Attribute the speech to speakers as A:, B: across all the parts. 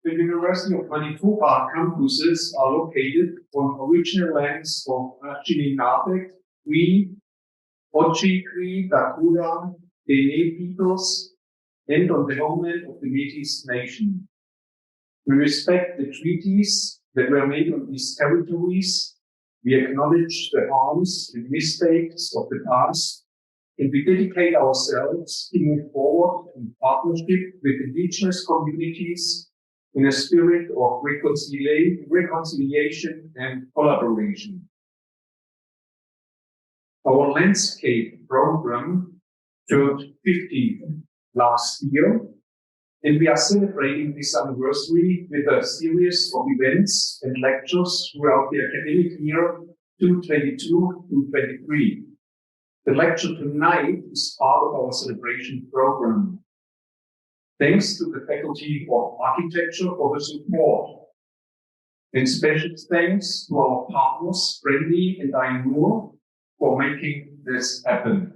A: The University of Manitoba campuses are located on original lands of Anishinaabe, Cree, Ojibwe, Dakota, Dene peoples, and on the homeland of the Métis Nation. We respect the treaties that were made on these territories. We acknowledge the harms and mistakes of the past, and we dedicate ourselves to move forward in partnership with indigenous communities in a spirit of reconciliation and collaboration. Our landscape program turned 50 last year, and we are celebrating this anniversary with a series of events and lectures throughout the academic year 2022-23. The lecture tonight is part of our celebration program. Thanks to the Faculty of Architecture for the support. And special thanks to our partners, Brandy and Diane Moore, for making this happen.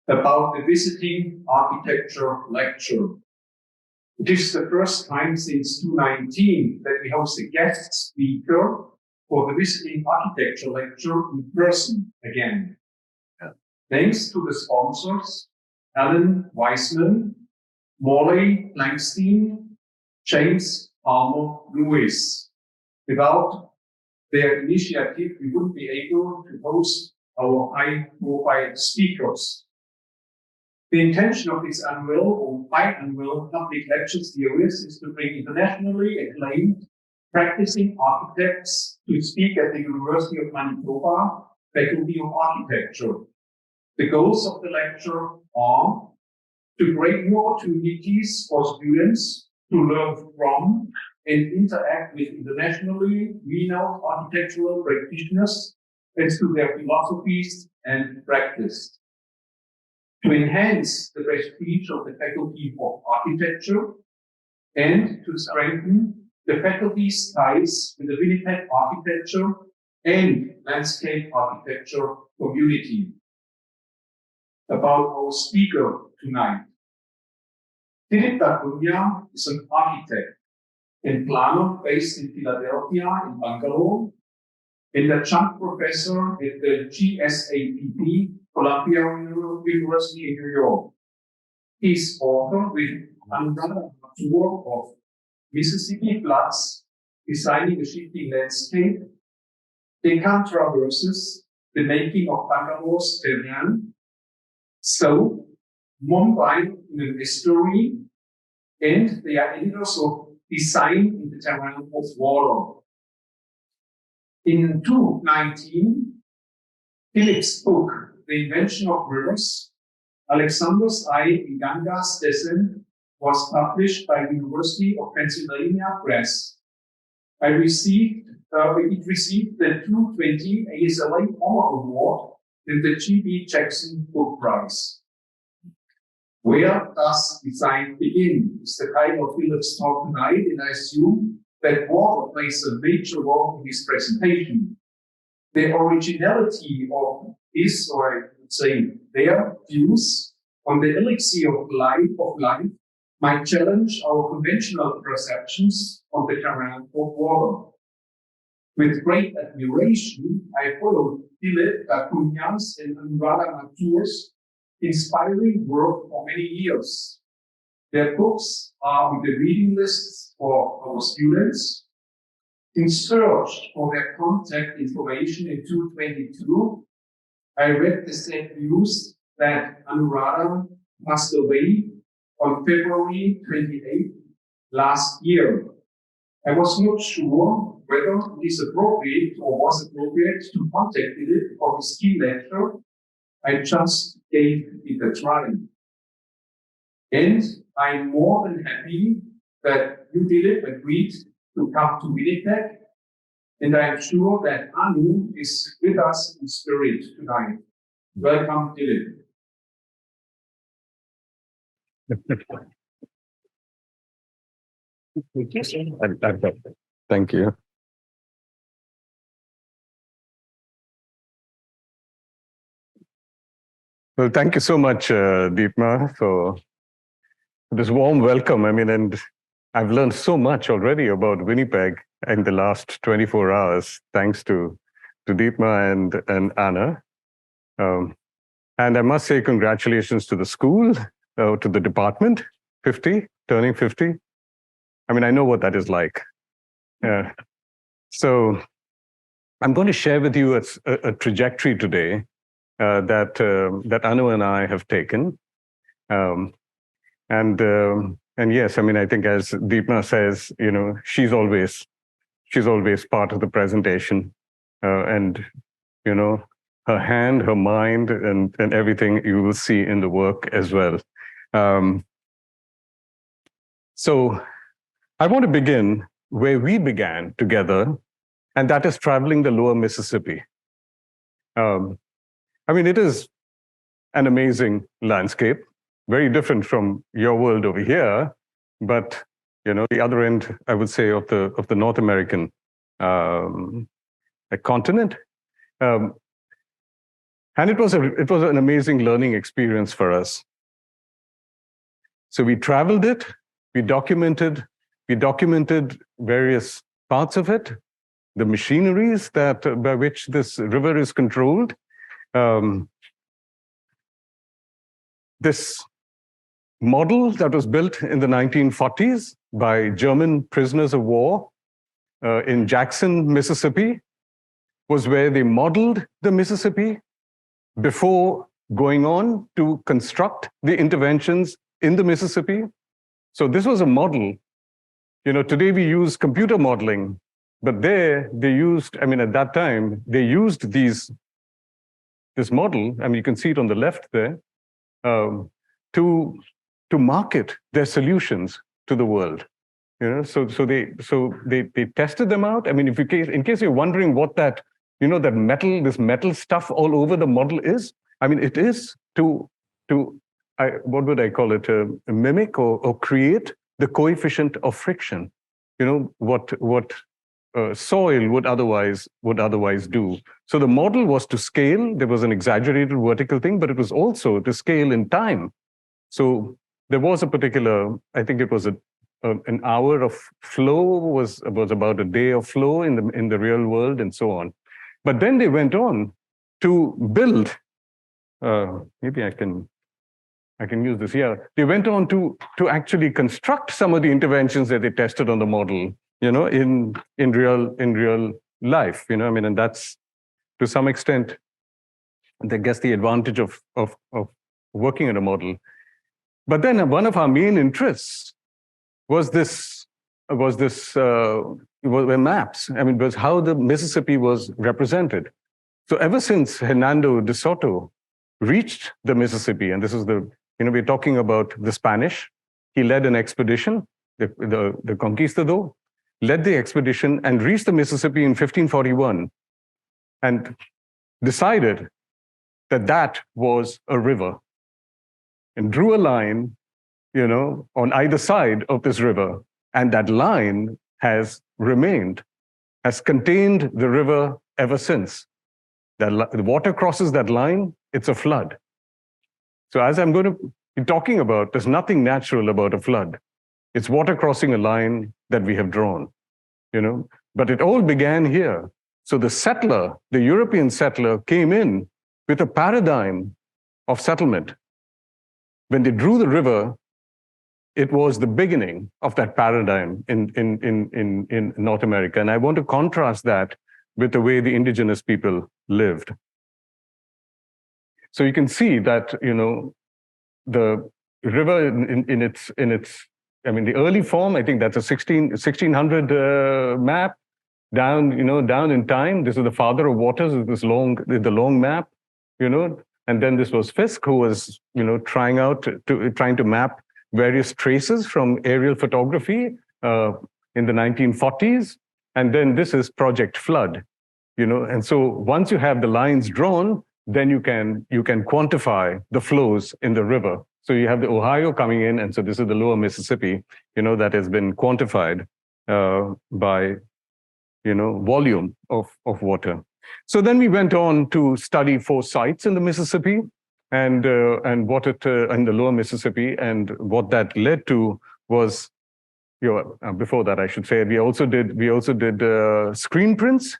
A: About the Visiting Architecture Lecture. It is the first time since 2019 that we host a guest speaker for the Visiting Architecture Lecture in person again. Thanks to the sponsors, Alan Weisman, Morley Langsteen, James Palmer Lewis. Without their initiative, we wouldn't be able to host our high-profile speakers. The intention of this annual or biannual public lecture series is to bring internationally acclaimed practicing architects to speak at the University of Manitoba Faculty of Architecture. The goals of the lecture are to create new opportunities for students to learn from and interact with internationally renowned architectural practitioners as to their philosophies and practice. To enhance the prestige of the Faculty of Architecture and to strengthen the faculty's ties with the Winnipeg architecture and landscape architecture community. About our speaker tonight. Dilip Cunha is an architect and planner based in Philadelphia and Bangalore, and a adjunct professor at the GSAPP, Columbia University in New York. He is author with another tour of Mississippi Floods, Designing a Shifting Landscape, Deccan Traverses, The Making of Bangalore's Terrain, So, Mumbai in an History, and they are editors of Design in the Terrain of Water. In 2019, Dilip's book, The Invention of Rivers, Alexander's Eye in Ganga's Descent, was published by the University of Pennsylvania Press. It received the 2020 ASLA Honor Award and the G.B. Jackson Book Prize. Where does design begin? Is the title of Dilip's talk tonight, and I assume that water plays a major role in this presentation. The originality of his, or I would say their views on the elixir of life might challenge our conventional perceptions on the terrain of water. With great admiration, I followed Dilip Cunha's and Anuradha Mathur's inspiring work for many years. Their books are on the reading lists for our students. In search for their contact information in 2022, I read the sad news that Anuradha passed away on February 28th last year. I was not sure whether it is appropriate or was appropriate to contact Dilip for his key lecture. I just gave it a try. And I'm more than happy that you, Dilip, agreed to come to Winnipeg. And I am sure that Anu is with us in spirit tonight. Welcome, Dilip.
B: Thank you. Well, thank you so much, Deepma, for this warm welcome. I mean, and I've learned so much already about Winnipeg in the last 24 hours, thanks to Deepma and Anna. Um, and I must say congratulations to the school, to the department, 50, turning 50. I mean, I know what that is like. So I'm going to share with you a trajectory today that Anu and I have taken. And yes, I mean, I think as Deepna says, she's always part of the presentation, and her hand, her mind, and everything you will see in the work as well. So I want to begin where we began together, and that is traveling the lower Mississippi. I mean, it is an amazing landscape, very different from your world over here, but the other end, I would say, of the North American continent. And it was an amazing learning experience for us. So we traveled it, we documented various parts of it, the machineries by which this river is controlled. This model that was built in the 1940s by German prisoners of war in Jackson, Mississippi, was where they modeled the Mississippi before going on to construct the interventions in the Mississippi. So this was a model. Today we use computer modeling, but there they used, at that time, they used this model, you can see it on the left there, to market their solutions to the world. So they tested them out. In case you're wondering what that, this metal stuff all over the model is, it is to what would I call it? Mimic or create the coefficient of friction. What soil would otherwise do. So the model was to scale. There was an exaggerated vertical thing, but it was also to scale in time. So there was a particular, I think it was an hour of flow was about a day of flow in the real world and so on. But then they went on to build. Maybe I can use this here. They went on to actually construct some of the interventions that they tested on the model, in real life, and that's to some extent, I guess, the advantage of working on a model. But then one of our main interests was were maps. Was how the Mississippi was represented. So ever since Hernando de Soto reached the Mississippi, and this is we're talking about the Spanish. He led an expedition, the Conquistador, led the expedition and reached the Mississippi in 1541 and decided that was a river and drew a line, on either side of this river. And that line has contained the river ever since. The water crosses that line, it's a flood. So as I'm going to be talking about, there's nothing natural about a flood. It's water crossing a line that we have drawn, But it all began here. So the European settler came in with a paradigm of settlement. When they drew the river, it was the beginning of that paradigm in North America. And I want to contrast that with the way the indigenous people lived. So you can see that, the river in its the early form, I think that's a 1600 map down in time. This is the father of waters, the long map, and then this was Fisk, who was, trying to map various traces from aerial photography in the 1940s. And then this is Project Flood, and so once you have the lines drawn, then you can quantify the flows in the river. So you have the Ohio coming in, and so this is the lower Mississippi, that has been quantified by, volume of water. So then we went on to study 4 sites in the Mississippi and what it in the lower Mississippi, and what that led to was before that, I should say, we also did screen prints.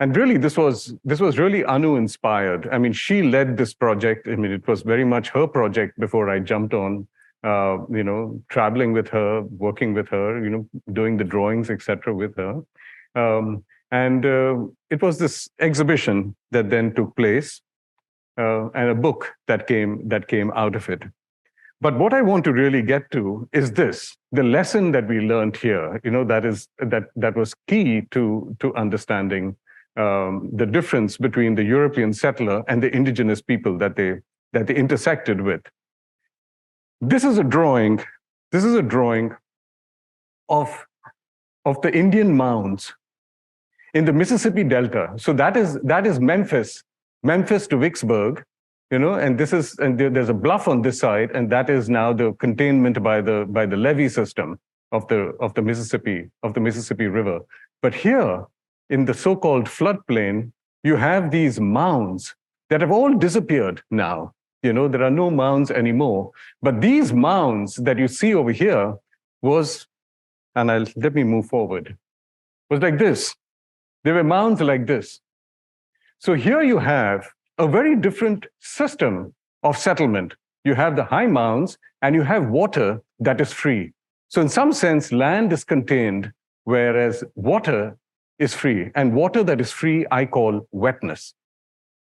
B: And really, this was really Anu inspired. I mean, she led this project. I mean, it was very much her project before I jumped on. Traveling with her, working with her, doing the drawings, etc., with her. And it was this exhibition that then took place, and a book that came out of it. But what I want to really get to is this: the lesson that we learned here. That was key to understanding the difference between the European settler and the indigenous people that they intersected with. This is a drawing. This is a drawing of the Indian mounds in the Mississippi Delta. So that is Memphis to Vicksburg, and there's a bluff on this side, and that is now the containment by the levee system of the Mississippi River. But here, in the so-called floodplain, you have these mounds that have all disappeared now. There are no mounds anymore. But these mounds that you see over here let me move forward, was like this. There were mounds like this. So here you have a very different system of settlement. You have the high mounds and you have water that is free. So in some sense, land is contained, whereas water is free. And water that is free, I call wetness.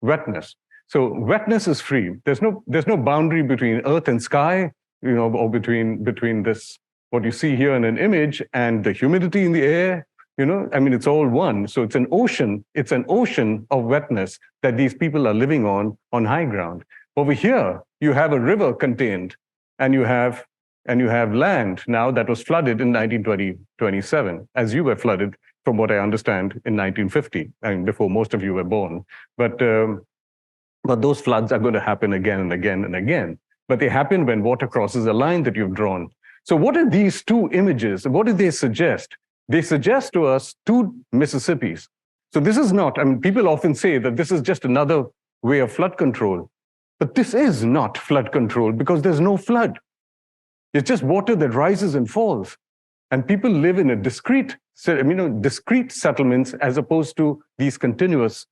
B: Wetness. So wetness is free. There's no boundary between earth and sky, or between this, what you see here in an image, and the humidity in the air. It's all one. So it's an ocean of wetness that these people are living on high ground. Over here, you have a river contained, and you have land now that was flooded in 1927, as you were flooded, from what I understand, in 1950, before most of you were born. But those floods are going to happen again and again and again. But they happen when water crosses a line that you've drawn. So what are these two images? What do they suggest? They suggest to us two Mississippis. So this is not, people often say that this is just another way of flood control. But this is not flood control because there's no flood. It's just water that rises and falls. And people live in a discrete settlements as opposed to these continuous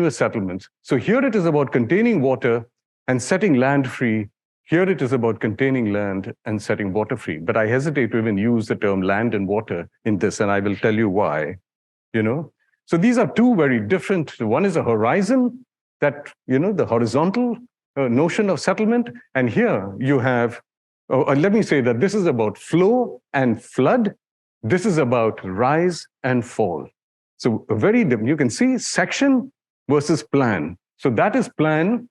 B: settlements. So here it is about containing water and setting land free. Here it is about containing land and setting water free. But I hesitate to even use the term land and water in this, and I will tell you why. So these are two very different. One is a horizon, that the horizontal notion of settlement, and here you have. Let me say that this is about flow and flood. This is about rise and fall. So you can see section versus plan. So that is plan.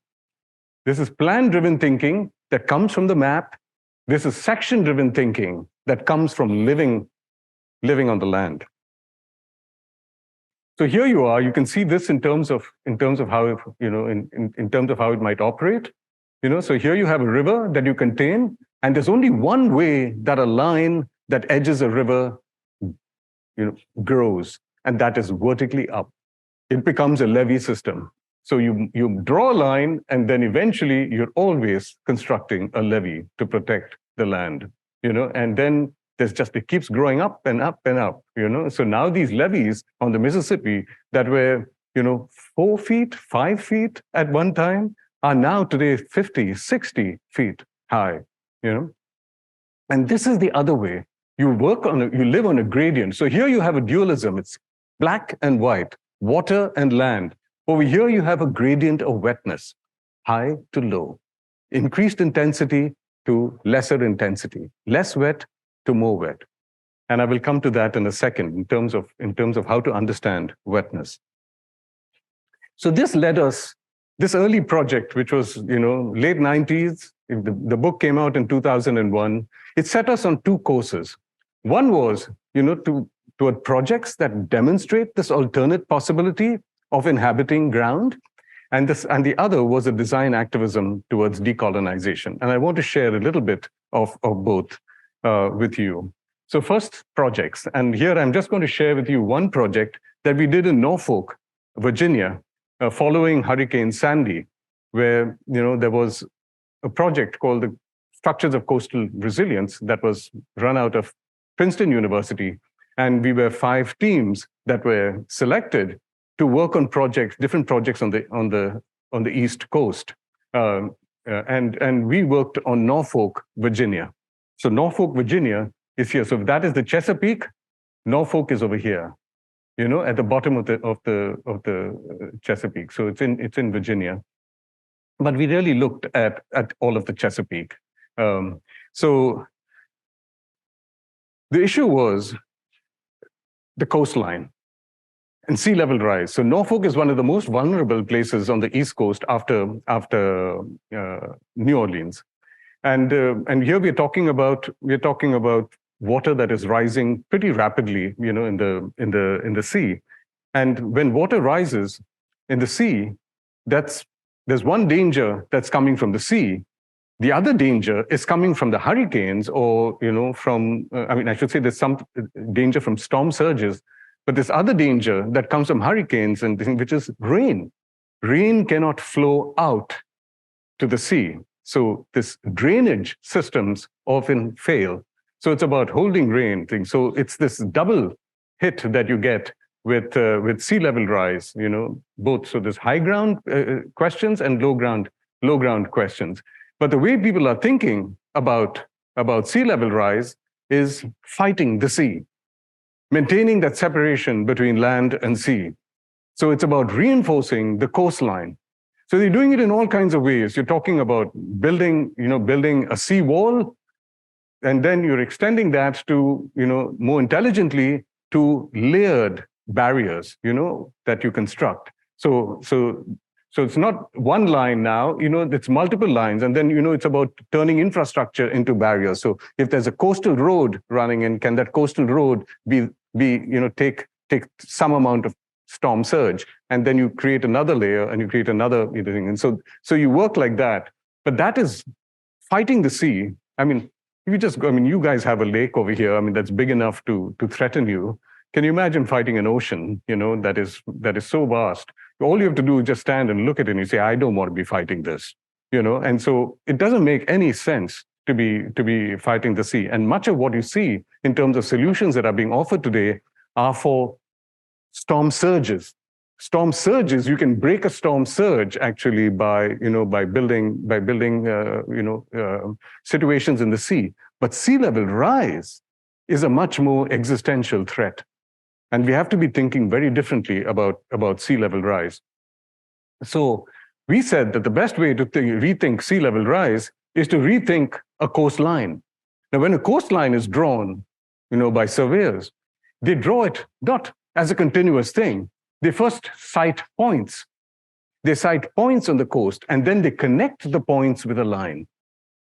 B: This is plan-driven thinking that comes from the map. This is section-driven thinking that comes from living on the land. So here you are. You can see this in terms of how in terms of how it might operate. So here you have a river that you contain, and there's only one way that a line that edges a river grows, and that is vertically up. It becomes a levee system. So you draw a line, and then eventually you're always constructing a levee to protect the land, and then it keeps growing up and up and up, So now these levees on the Mississippi that were, 4 feet, 5 feet at one time are now today 50, 60 feet high, And this is the other way. You live on a gradient. So here you have a dualism. It's black and white, water and land. Over here, you have a gradient of wetness, high to low, increased intensity to lesser intensity, less wet to more wet. And I will come to that in a second in terms of how to understand wetness. So this led us, this early project, which was, late 90s, the book came out in 2001, it set us on two courses. One was, toward projects that demonstrate this alternate possibility of inhabiting ground, and the other was a design activism towards decolonization. And I want to share a little bit of both with you. So first, projects. And here I'm just going to share with you one project that we did in Norfolk, Virginia, following Hurricane Sandy, where there was a project called the Structures of Coastal Resilience that was run out of Princeton University. And we were 5 teams that were selected to work on projects, different projects on the East Coast. And we worked on Norfolk, Virginia. So Norfolk, Virginia is here. So if that is the Chesapeake, Norfolk is over here, at the bottom of the Chesapeake. So it's in Virginia. But we really looked at all of the Chesapeake. So the issue was the coastline and sea level rise. So Norfolk is one of the most vulnerable places on the East Coast after New Orleans. And here we're talking about water that is rising pretty rapidly, in the sea. And when water rises in the sea, there's one danger that's coming from the sea. The other danger is coming from the hurricanes, or I should say there's some danger from storm surges, but this other danger that comes from hurricanes, and which is rain. Rain cannot flow out to the sea. So this drainage systems often fail. So it's about holding rain thing. So it's this double hit that you get with sea level rise, both. So there's high ground questions and low ground questions. But the way people are thinking about sea level rise is fighting the sea, maintaining that separation between land and sea. So it's about reinforcing the coastline. So they're doing it in all kinds of ways. You're talking about building a sea wall, and then you're extending that to, more intelligently, to layered barriers, that you construct. So it's not one line now, it's multiple lines. And then, it's about turning infrastructure into barriers. So if there's a coastal road running in, can that coastal road take some amount of storm surge? And then you create another layer and you create another thing. And so you work like that. But that is fighting the sea. You guys have a lake over here, that's big enough to threaten you. Can you imagine fighting an ocean, that is so vast? All you have to do is just stand and look at it and you say, I don't want to be fighting this, And so it doesn't make any sense to be fighting the sea. And much of what you see in terms of solutions that are being offered today are for storm surges. Storm surges, you can break a storm surge actually by building situations in the sea. But sea level rise is a much more existential threat. And we have to be thinking very differently about sea level rise. So we said that the best way to rethink sea level rise is to rethink a coastline. Now, when a coastline is drawn, by surveyors, they draw it not as a continuous thing. They first cite points. They cite points on the coast, and then they connect the points with a line.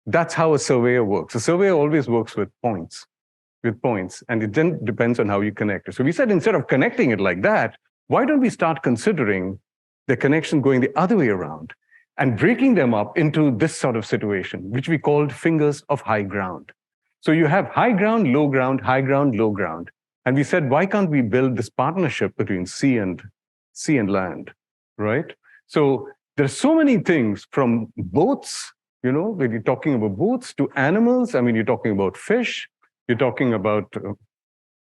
B: That's how a surveyor works. A surveyor always works with points, and it then depends on how you connect it. So we said, instead of connecting it like that, why don't we start considering the connection going the other way around and breaking them up into this sort of situation, which we called fingers of high ground. So you have high ground, low ground, high ground, low ground. And we said, why can't we build this partnership between sea and land, right? So there's so many things, from boats, when you're talking about boats, to animals. You're talking about fish. You're talking about,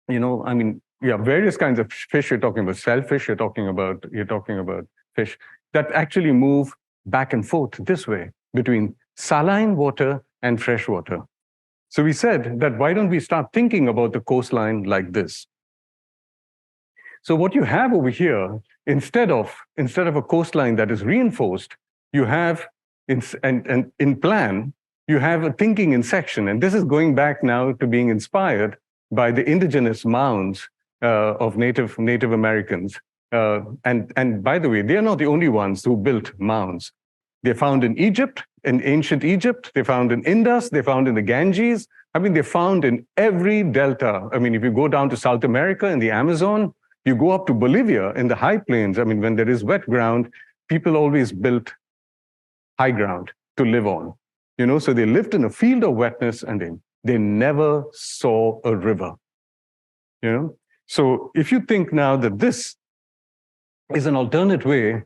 B: various kinds of fish. You're talking about shellfish. You're talking about fish that actually move back and forth this way between saline water and fresh water. So we said that why don't we start thinking about the coastline like this? So what you have over here, instead of a coastline that is reinforced, you have in plan, you have a thinking in section. And this is going back now to being inspired by the indigenous mounds of Native Americans. And by the way, they are not the only ones who built mounds. They're found in Egypt, in ancient Egypt. They're found in Indus. They're found in the Ganges. They're found in every delta. If you go down to South America in the Amazon, you go up to Bolivia in the high plains. When there is wet ground, people always built high ground to live on. So they lived in a field of wetness, and they never saw a river. So if you think now that this is an alternate way,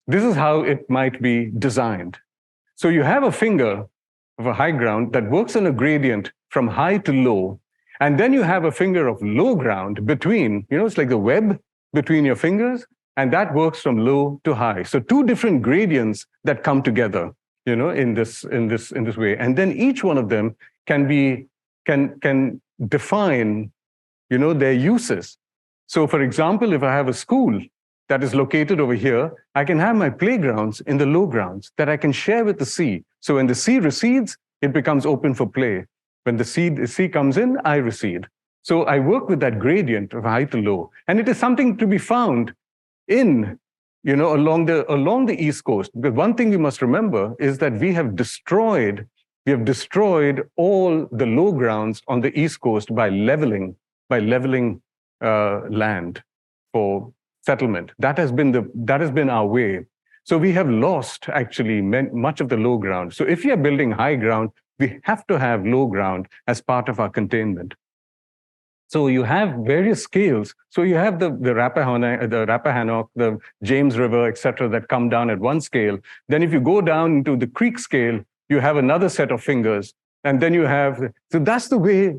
B: this is how it might be designed. So you have a finger of a high ground that works on a gradient from high to low. And then you have a finger of low ground between, it's like the web between your fingers, and that works from low to high. So two different gradients that come together, in this way. And then each one of them can define, their uses. So for example, if I have a school that is located over here, I can have my playgrounds in the low grounds that I can share with the sea. So when the sea recedes, it becomes open for play. When the sea comes in, I recede. So I work with that gradient of high to low. And it is something to be found along the East Coast. Because one thing we must remember is that we have destroyed all the low grounds on the East Coast by leveling land for settlement. That has been our way. So we have lost actually much of the low ground. So if we are building high ground, we have to have low ground as part of our containment. So you have various scales. So you have the Rappahannock, the James River, etc., that come down at one scale. Then if you go down into the creek scale, you have another set of fingers. And then so that's the way,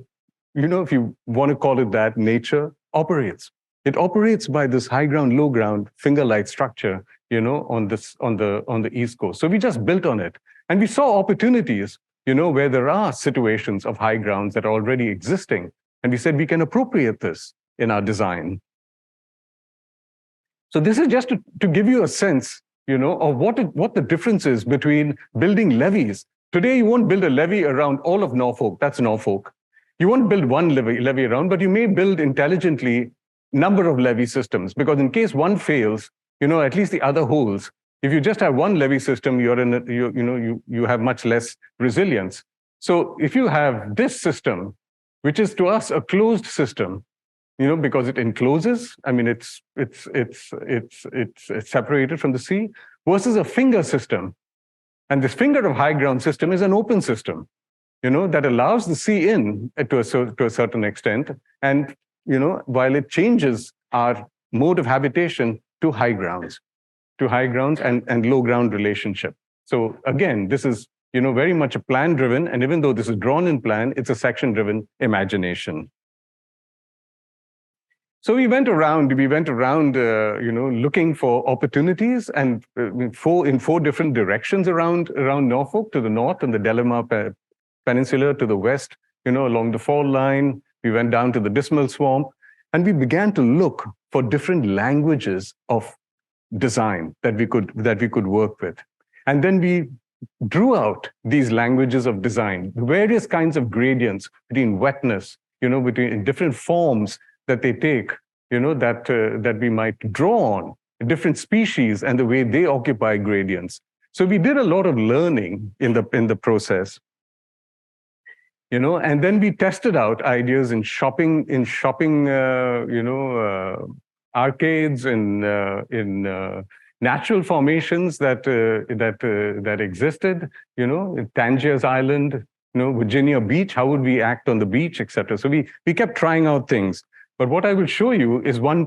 B: if you want to call it that, nature operates. It operates by this high ground, low ground, finger-like structure, on the East Coast. So we just built on it. And we saw opportunities, where there are situations of high grounds that are already existing. And we said we can appropriate this in our design. So this is just to give you a sense, of what the difference is between building levees. Today, you won't build a levee around all of Norfolk. That's Norfolk. You won't build one levee around, but you may build intelligently number of levee systems, because in case one fails, at least the other holds. If you just have one levee system, you have much less resilience. So if you have this system, which is to us a closed system, because it encloses, it's separated from the sea, versus a finger system. And this finger of high ground system is an open system, that allows the sea in to a certain extent. And, while it changes our mode of habitation to high grounds and low ground relationship. So again, this is, very much a plan-driven, and even though this is drawn in plan, it's a section-driven imagination. So we went around, looking for opportunities, and in four different directions around Norfolk, to the north, and the Delamar Peninsula to the west, along the fall line. We went down to the Dismal Swamp, and we began to look for different languages of design that we could work with. And then we drew out these languages of design, various kinds of gradients between wetness, between different forms that they take, that we might draw on, different species and the way they occupy gradients. So we did a lot of learning in the process. And then we tested out ideas in shopping, arcades, in natural formations that existed, Tangiers Island, Virginia Beach. How would we act on the beach, etc. So we kept trying out things. But what I will show you is one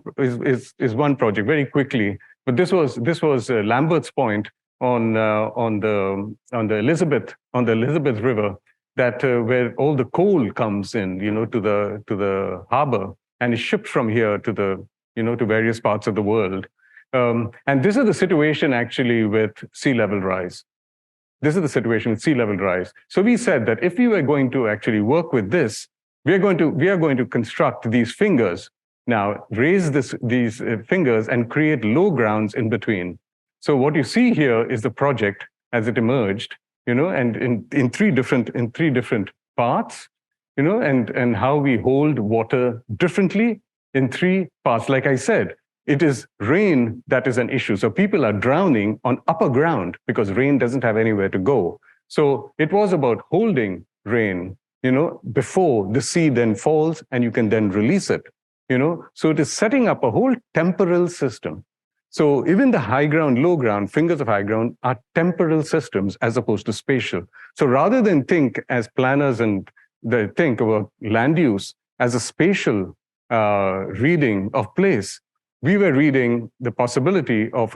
B: project very quickly. But this was Lambert's Point on the Elizabeth River, that where all the coal comes in, to the harbor, and is shipped from here to to various parts of the world. And this is the situation actually with sea level rise. This is the situation with sea level rise. So we said that if we were going to actually work with this, we are going to construct these fingers now, raise these fingers and create low grounds in between. So what you see here is the project as it emerged, and in three different parts, and how we hold water differently in three parts. Like I said, it is rain that is an issue. So people are drowning on upper ground because rain doesn't have anywhere to go. So it was about holding rain, before the sea then falls and you can then release it, So it is setting up a whole temporal system. So even the high ground, low ground, fingers of high ground are temporal systems as opposed to spatial. So rather than think as planners and they think about land use as a spatial reading of place, we were reading the possibility of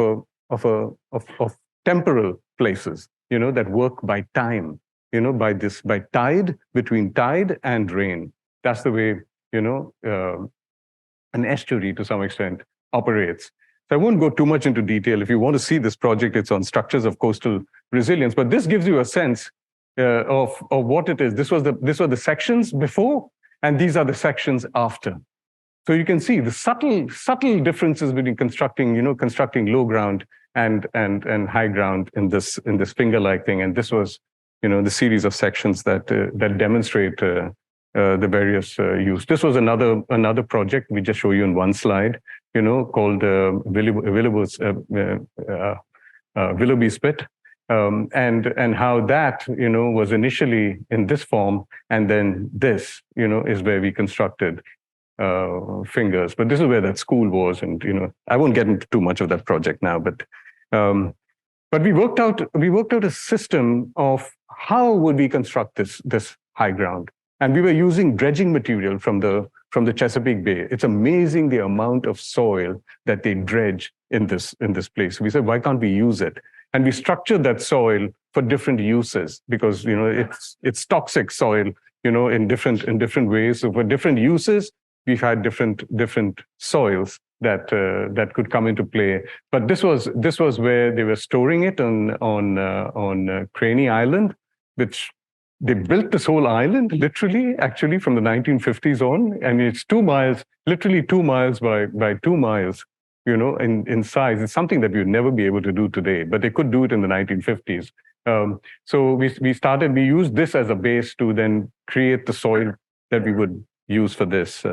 B: temporal places, that work by time. by tide, between tide and rain. That's the way, an estuary to some extent operates. So I won't go too much into detail. If you want to see this project, it's on structures of coastal resilience. But this gives you a sense of what it is. This were the sections before, and these are the sections after. So you can see the subtle differences between constructing low ground and high ground in this finger-like thing. And this was, the series of sections that demonstrate the various use. This was another project we just show you in one slide, called Willoughby Spit, and how that was initially in this form, and then this is where we constructed fingers. But this is where that school was, and I won't get into too much of that project now, but we worked out a system of how would we construct this high ground. And we were using dredging material from the Chesapeake Bay. It's amazing the amount of soil that they dredge in this place. We said, why can't we use it? And we structured that soil for different uses, because it's toxic soil, in different ways. So for different uses, we've had different soils that could come into play. But this was where they were storing it on Craney Island, which they built this whole island actually from the 1950s on. I mean, it's 2 miles, literally 2 miles by 2 miles, in size. It's something that we would never be able to do today, but they could do it in the 1950s. So we used this as a base to then create the soil that we would use for this.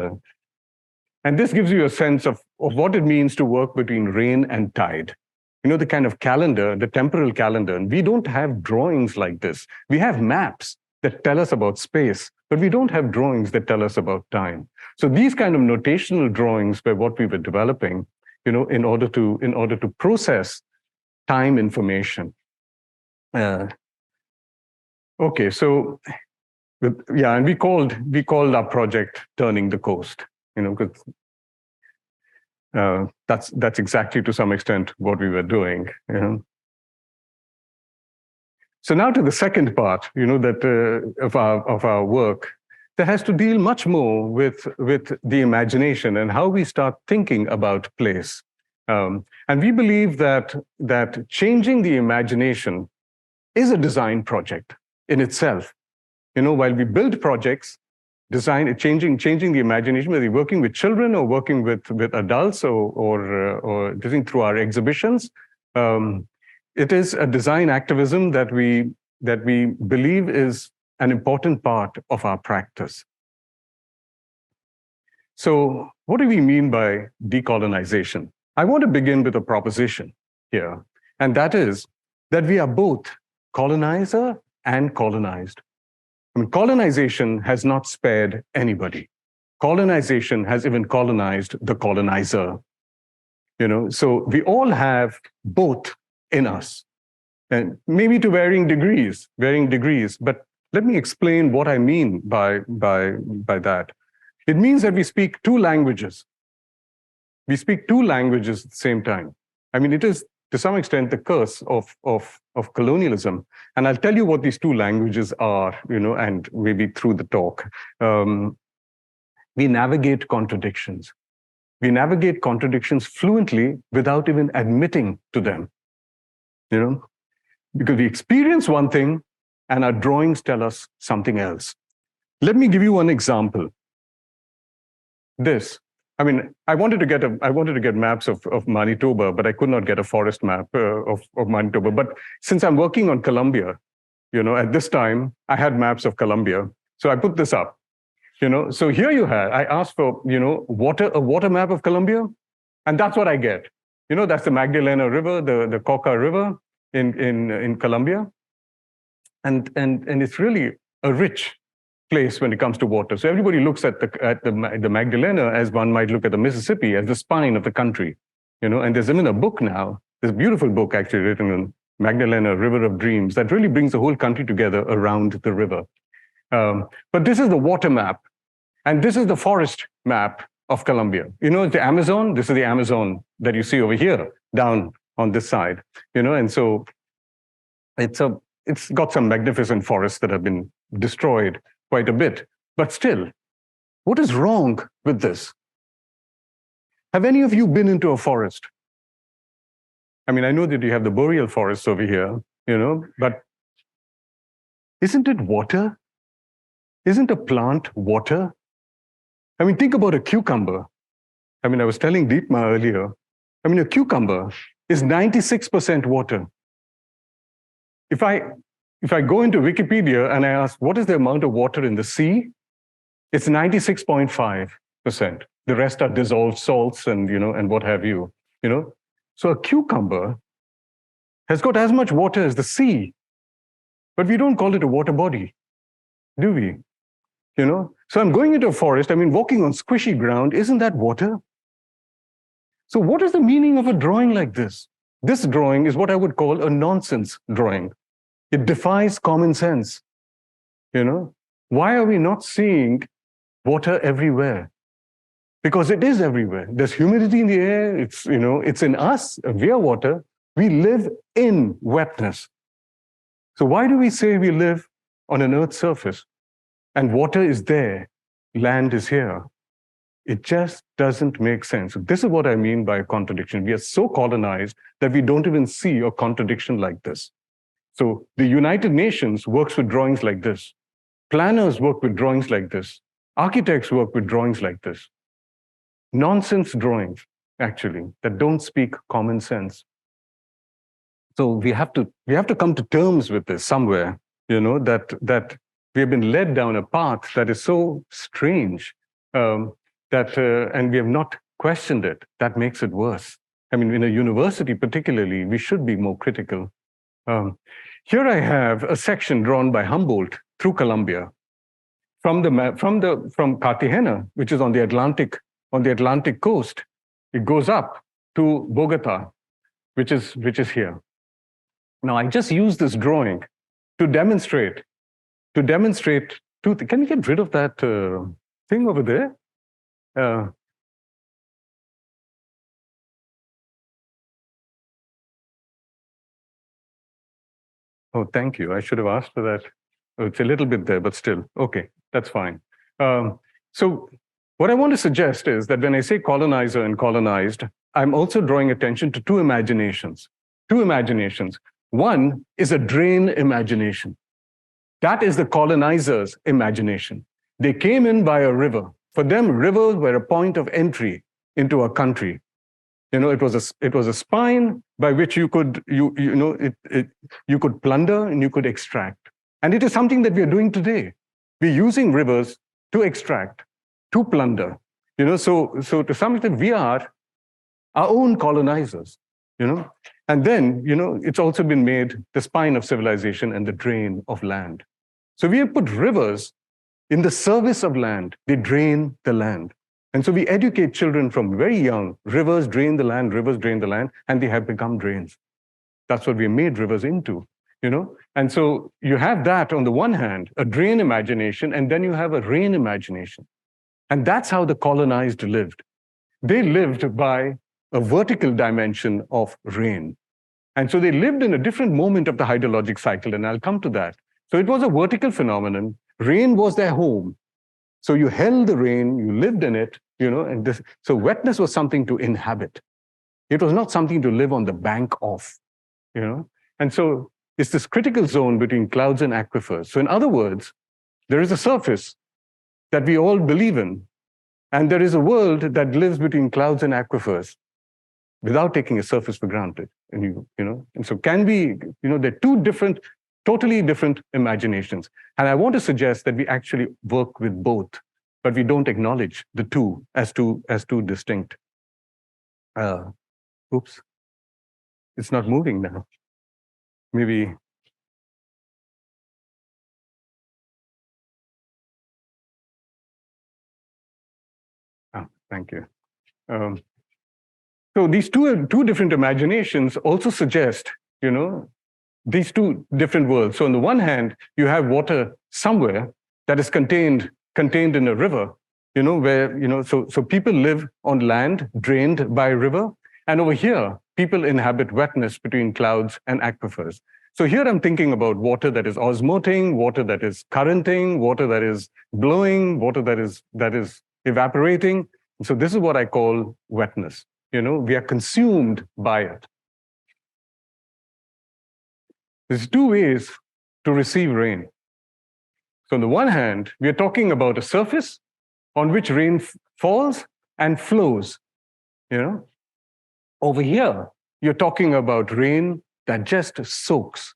B: And this gives you a sense of what it means to work between rain and tide. The kind of calendar, the temporal calendar. And we don't have drawings like this. We have maps that tell us about space, but we don't have drawings that tell us about time. So these kind of notational drawings were what we were developing, in order to process time information. Okay, so and we called our project Turning the Coast, because that's exactly to some extent what we were doing. So now to the second part, of our work, that has to deal much more with the imagination and how we start thinking about place. And we believe that changing the imagination is a design project in itself. While we build projects, changing the imagination, whether you're working with children or working with adults or doing through our exhibitions, it is a design activism that we believe is an important part of our practice. So what do we mean by decolonization? I want to begin with a proposition here, and that is that we are both colonizer and colonized. I mean, colonization has not spared anybody. Colonization has even colonized the colonizer. So we all have both in us, and maybe to varying degrees. But let me explain what I mean by that. It means that we speak two languages. We speak two languages at the same time. I mean, it is to some extent the curse of colonialism. And I'll tell you what these two languages are, and maybe through the talk. We navigate contradictions. We navigate contradictions fluently without even admitting to them, because we experience one thing and our drawings tell us something else. Let me give you one example. This. I mean, I wanted to get maps of Manitoba, but I could not get a forest map of Manitoba. But since I'm working on Colombia, at this time I had maps of Colombia, so I put this up. So here you have. I asked for a water map of Colombia, and that's what I get. That's the Magdalena River, the Cauca River in Colombia, and it's really a rich place when it comes to water. So everybody looks at the Magdalena as one might look at the Mississippi, as the spine of the country, and there's even a book now, there's a beautiful book actually written on Magdalena, River of Dreams, that really brings the whole country together around the river. But this is the water map, and this is the forest map of Colombia. The Amazon, this is the Amazon that you see over here, down on this side, and so it's a it's got some magnificent forests that have been destroyed quite a bit. But still, what is wrong with this? Have any of you been into a forest? I mean, I know that you have the boreal forests over here, but isn't it water? Isn't a plant water? I mean, think about a cucumber. I mean, I was telling Deepma earlier, I mean, a cucumber is 96% water. If I go into Wikipedia and I ask, what is the amount of water in the sea? It's 96.5%. The rest are dissolved salts and, and what have you, So a cucumber has got as much water as the sea, but we don't call it a water body, do we? So I'm going into a forest, I mean, walking on squishy ground, isn't that water? So what is the meaning of a drawing like this? This drawing is what I would call a nonsense drawing. It defies common sense. Why are we not seeing water everywhere? Because it is everywhere. There's humidity in the air. It's in us. We are water. We live in wetness. So why do we say we live on an Earth's surface and water is there, land is here? It just doesn't make sense. This is what I mean by a contradiction. We are so colonized that we don't even see a contradiction like this. So the United Nations works with drawings like this. Planners work with drawings like this. Architects work with drawings like this. Nonsense drawings, actually, that don't speak common sense. So we have to come to terms with this somewhere, that we have been led down a path that is so strange, and we have not questioned it. That makes it worse. I mean, in a university particularly, we should be more critical. Here I have a section drawn by Humboldt through Colombia, from Cartagena, which is on the Atlantic coast. It goes up to Bogota, which is here. Now I just use this drawing to demonstrate. Can you get rid of that thing over there? Oh, thank you. I should have asked for that. Oh, it's a little bit there, but still. Okay, that's fine. So what I want to suggest is that when I say colonizer and colonized, I'm also drawing attention to two imaginations. One is a drain imagination. That is the colonizer's imagination. They came in by a river. For them, rivers were a point of entry into a country. It was a spine by which you could plunder and you could extract. And it is something that we are doing today. We're using rivers to extract, to plunder. So to some extent, we are our own colonizers. And then, it's also been made the spine of civilization and the drain of land. So we have put rivers in the service of land. They drain the land. And so we educate children from very young. Rivers drain the land, and they have become drains. That's what we made rivers into, And so you have that on the one hand, a drain imagination, and then you have a rain imagination. And that's how the colonized lived. They lived by a vertical dimension of rain. And so they lived in a different moment of the hydrologic cycle, and I'll come to that. So it was a vertical phenomenon. Rain was their home. So you held the rain, you lived in it, so wetness was something to inhabit. It was not something to live on the bank of, And so it's this critical zone between clouds and aquifers. So in other words, there is a surface that we all believe in, and there is a world that lives between clouds and aquifers without taking a surface for granted. And so can we, they're two totally different imaginations. And I want to suggest that we actually work with both, but we don't acknowledge the two as two distinct. Oops, it's not moving now. Maybe. Oh, thank you. So these two different imaginations also suggest, these two different worlds. So on the one hand, you have water somewhere that is contained in a river, where, so people live on land drained by a river. And over here, people inhabit wetness between clouds and aquifers. So here I'm thinking about water that is osmoting, water that is currenting, water that is blowing, water that is evaporating. So this is what I call wetness. We are consumed by it. There's two ways to receive rain. So on the one hand, we are talking about a surface on which rain falls and flows. Over here, you're talking about rain that just soaks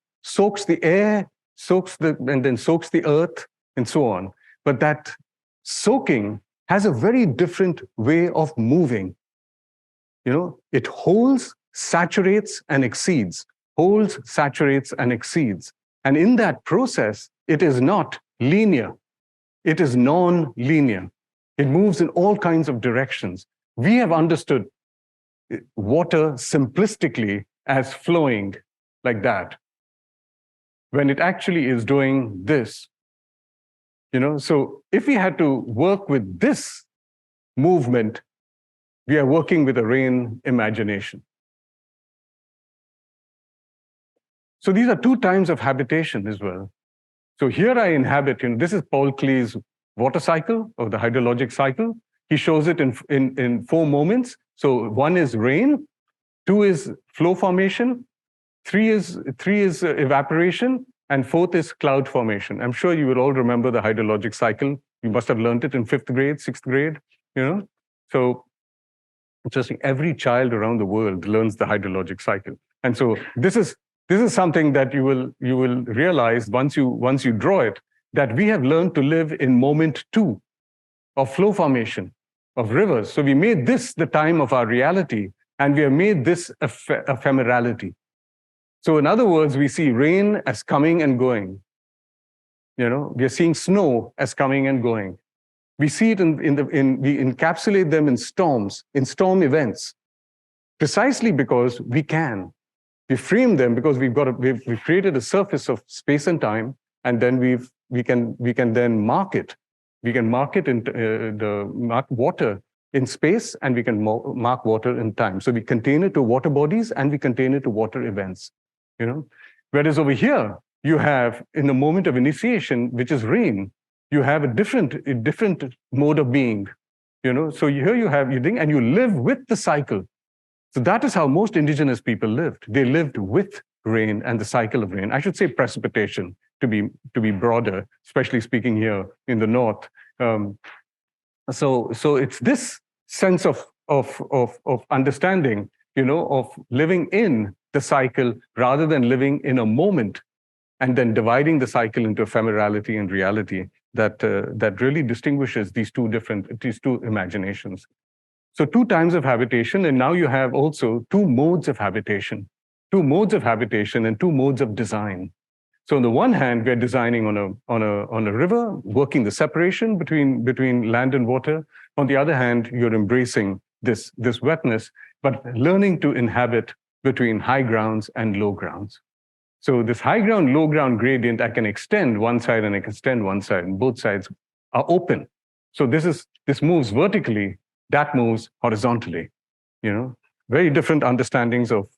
B: the air, and then soaks the earth, and so on. But that soaking has a very different way of moving. It holds, saturates, and exceeds. Holds, saturates, and exceeds. And in that process, it is not linear. It is non-linear. It moves in all kinds of directions. We have understood water simplistically as flowing like that, when it actually is doing this. So if we had to work with this movement, we are working with a rain imagination. So these are two times of habitation as well. So here I inhabit, this is Paul Klee's water cycle, or the hydrologic cycle. He shows it in 4 moments. So 1 is rain, 2 is flow formation, 3 is evaporation, and 4th is cloud formation. I'm sure you will all remember the hydrologic cycle. You must have learned it in 5th grade, 6th grade. So interesting. Every child around the world learns the hydrologic cycle, and so this is something that you will realize once you draw it, that we have learned to live in moment 2 of flow formation of rivers. So we made this the time of our reality, and we have made this ephemerality. So in other words, we see rain as coming and going. We are seeing snow as coming and going. We see it we encapsulate them in storms, in storm events, precisely because we can. We frame them because we've created a surface of space and time, and then we can then mark it. We can mark it mark water in space, and we can mark water in time. So we contain it to water bodies, and we contain it to water events. Whereas over here, you have, in the moment of initiation, which is rain, you have a different mode of being. So here you have and you live with the cycle. So that is how most indigenous people lived. They lived with rain and the cycle of rain. I should say precipitation to be broader, especially speaking here in the north. So it's this sense of understanding, of living in the cycle rather than living in a moment and then dividing the cycle into ephemerality and reality that really distinguishes these two imaginations. So 2 times of habitation, and now you have also 2 modes of habitation, and 2 modes of design. So on the one hand, we're designing on a river, working the separation between land and water. On the other hand, you're embracing this wetness, but learning to inhabit between high grounds and low grounds. So this high ground, low ground gradient, I can extend one side and I can extend one side, and both sides are open. So this moves vertically, that moves horizontally. Very different understandings of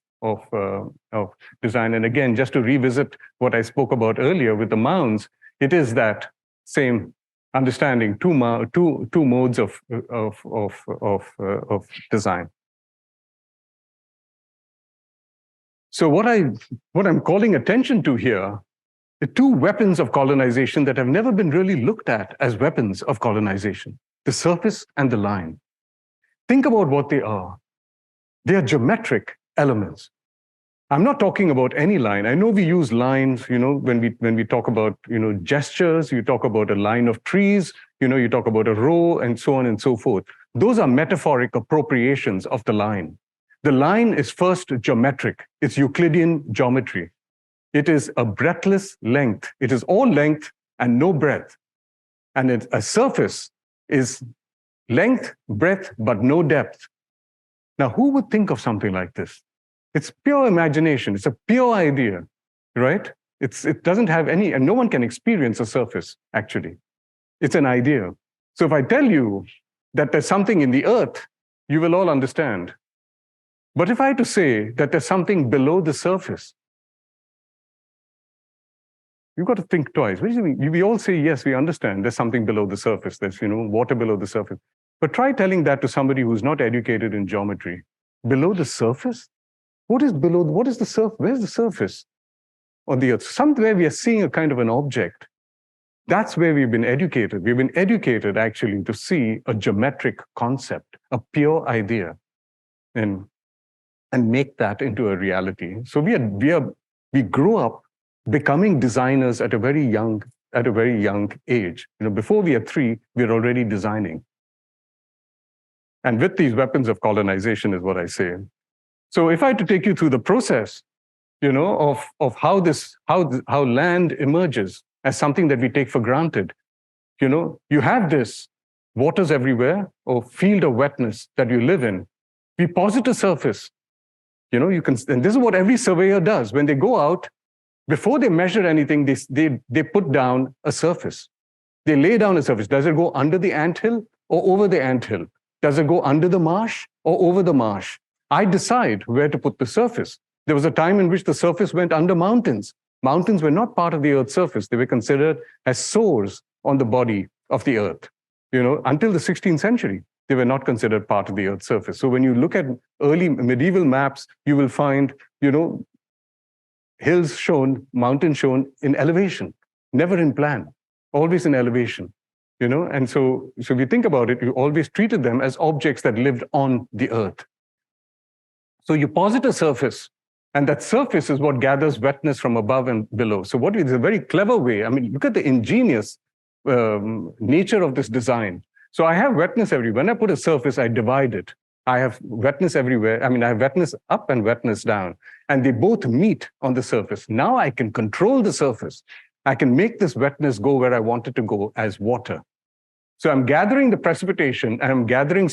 B: design. And again, just to revisit what I spoke about earlier with the mounds, it is that same understanding, two modes of design. So what I'm calling attention to here, the 2 weapons of colonization that have never been really looked at as weapons of colonization, the surface and the line. Think about what they are. They are geometric elements. I'm not talking about any line. I know we use lines, when we talk about, gestures, you talk about a line of trees, you talk about a row, and so on and so forth. Those are metaphoric appropriations of the line. The line is first geometric. It's Euclidean geometry. It is a breadthless length. It is all length and no breadth. And a surface is length, breadth, but no depth. Now, who would think of something like this? It's pure imagination. It's a pure idea, right? It doesn't have any, and no one can experience a surface, actually. It's an idea. So if I tell you that there's something in the earth, you will all understand. But if I had to say that there's something below the surface, You've got to think twice. What do you mean? We all say, yes, we understand there's something below the surface. There's, water below the surface. But try telling that to somebody who's not educated in geometry. Below the surface? What is below? What is the surface? Where's the surface on the earth? Somewhere we are seeing a kind of an object. That's where we've been educated. We've been educated actually to see a geometric concept, a pure idea, and make that into a reality. So we grew up becoming designers at a very young age. Before we are 3, we're already designing. And with these weapons of colonization is what I say. So if I had to take you through the process, of how land emerges as something that we take for granted, you have this waters everywhere or field of wetness that you live in. We posit a surface. And this is what every surveyor does when they go out. Before they measure anything, they put down a surface. They lay down a surface. Does it go under the anthill or over the anthill? Does it go under the marsh or over the marsh? I decide where to put the surface. There was a time in which the surface went under mountains. Mountains were not part of the Earth's surface. They were considered as sores on the body of the Earth. Until the 16th century, they were not considered part of the Earth's surface. So when you look at early medieval maps, you will find, hills shown, mountains shown in elevation, never in plan, always in elevation. And so if you think about it, you always treated them as objects that lived on the Earth. So you posit a surface, and that surface is what gathers wetness from above and below. So what is a very clever way. I mean, look at the ingenious nature of this design. So I have wetness everywhere. When I put a surface, I divide it. I have wetness everywhere. I mean, I have wetness up and wetness down, and they both meet on the surface. Now I can control the surface. I can make this wetness go where I want it to go as water. So I'm gathering the precipitation, and I'm gathering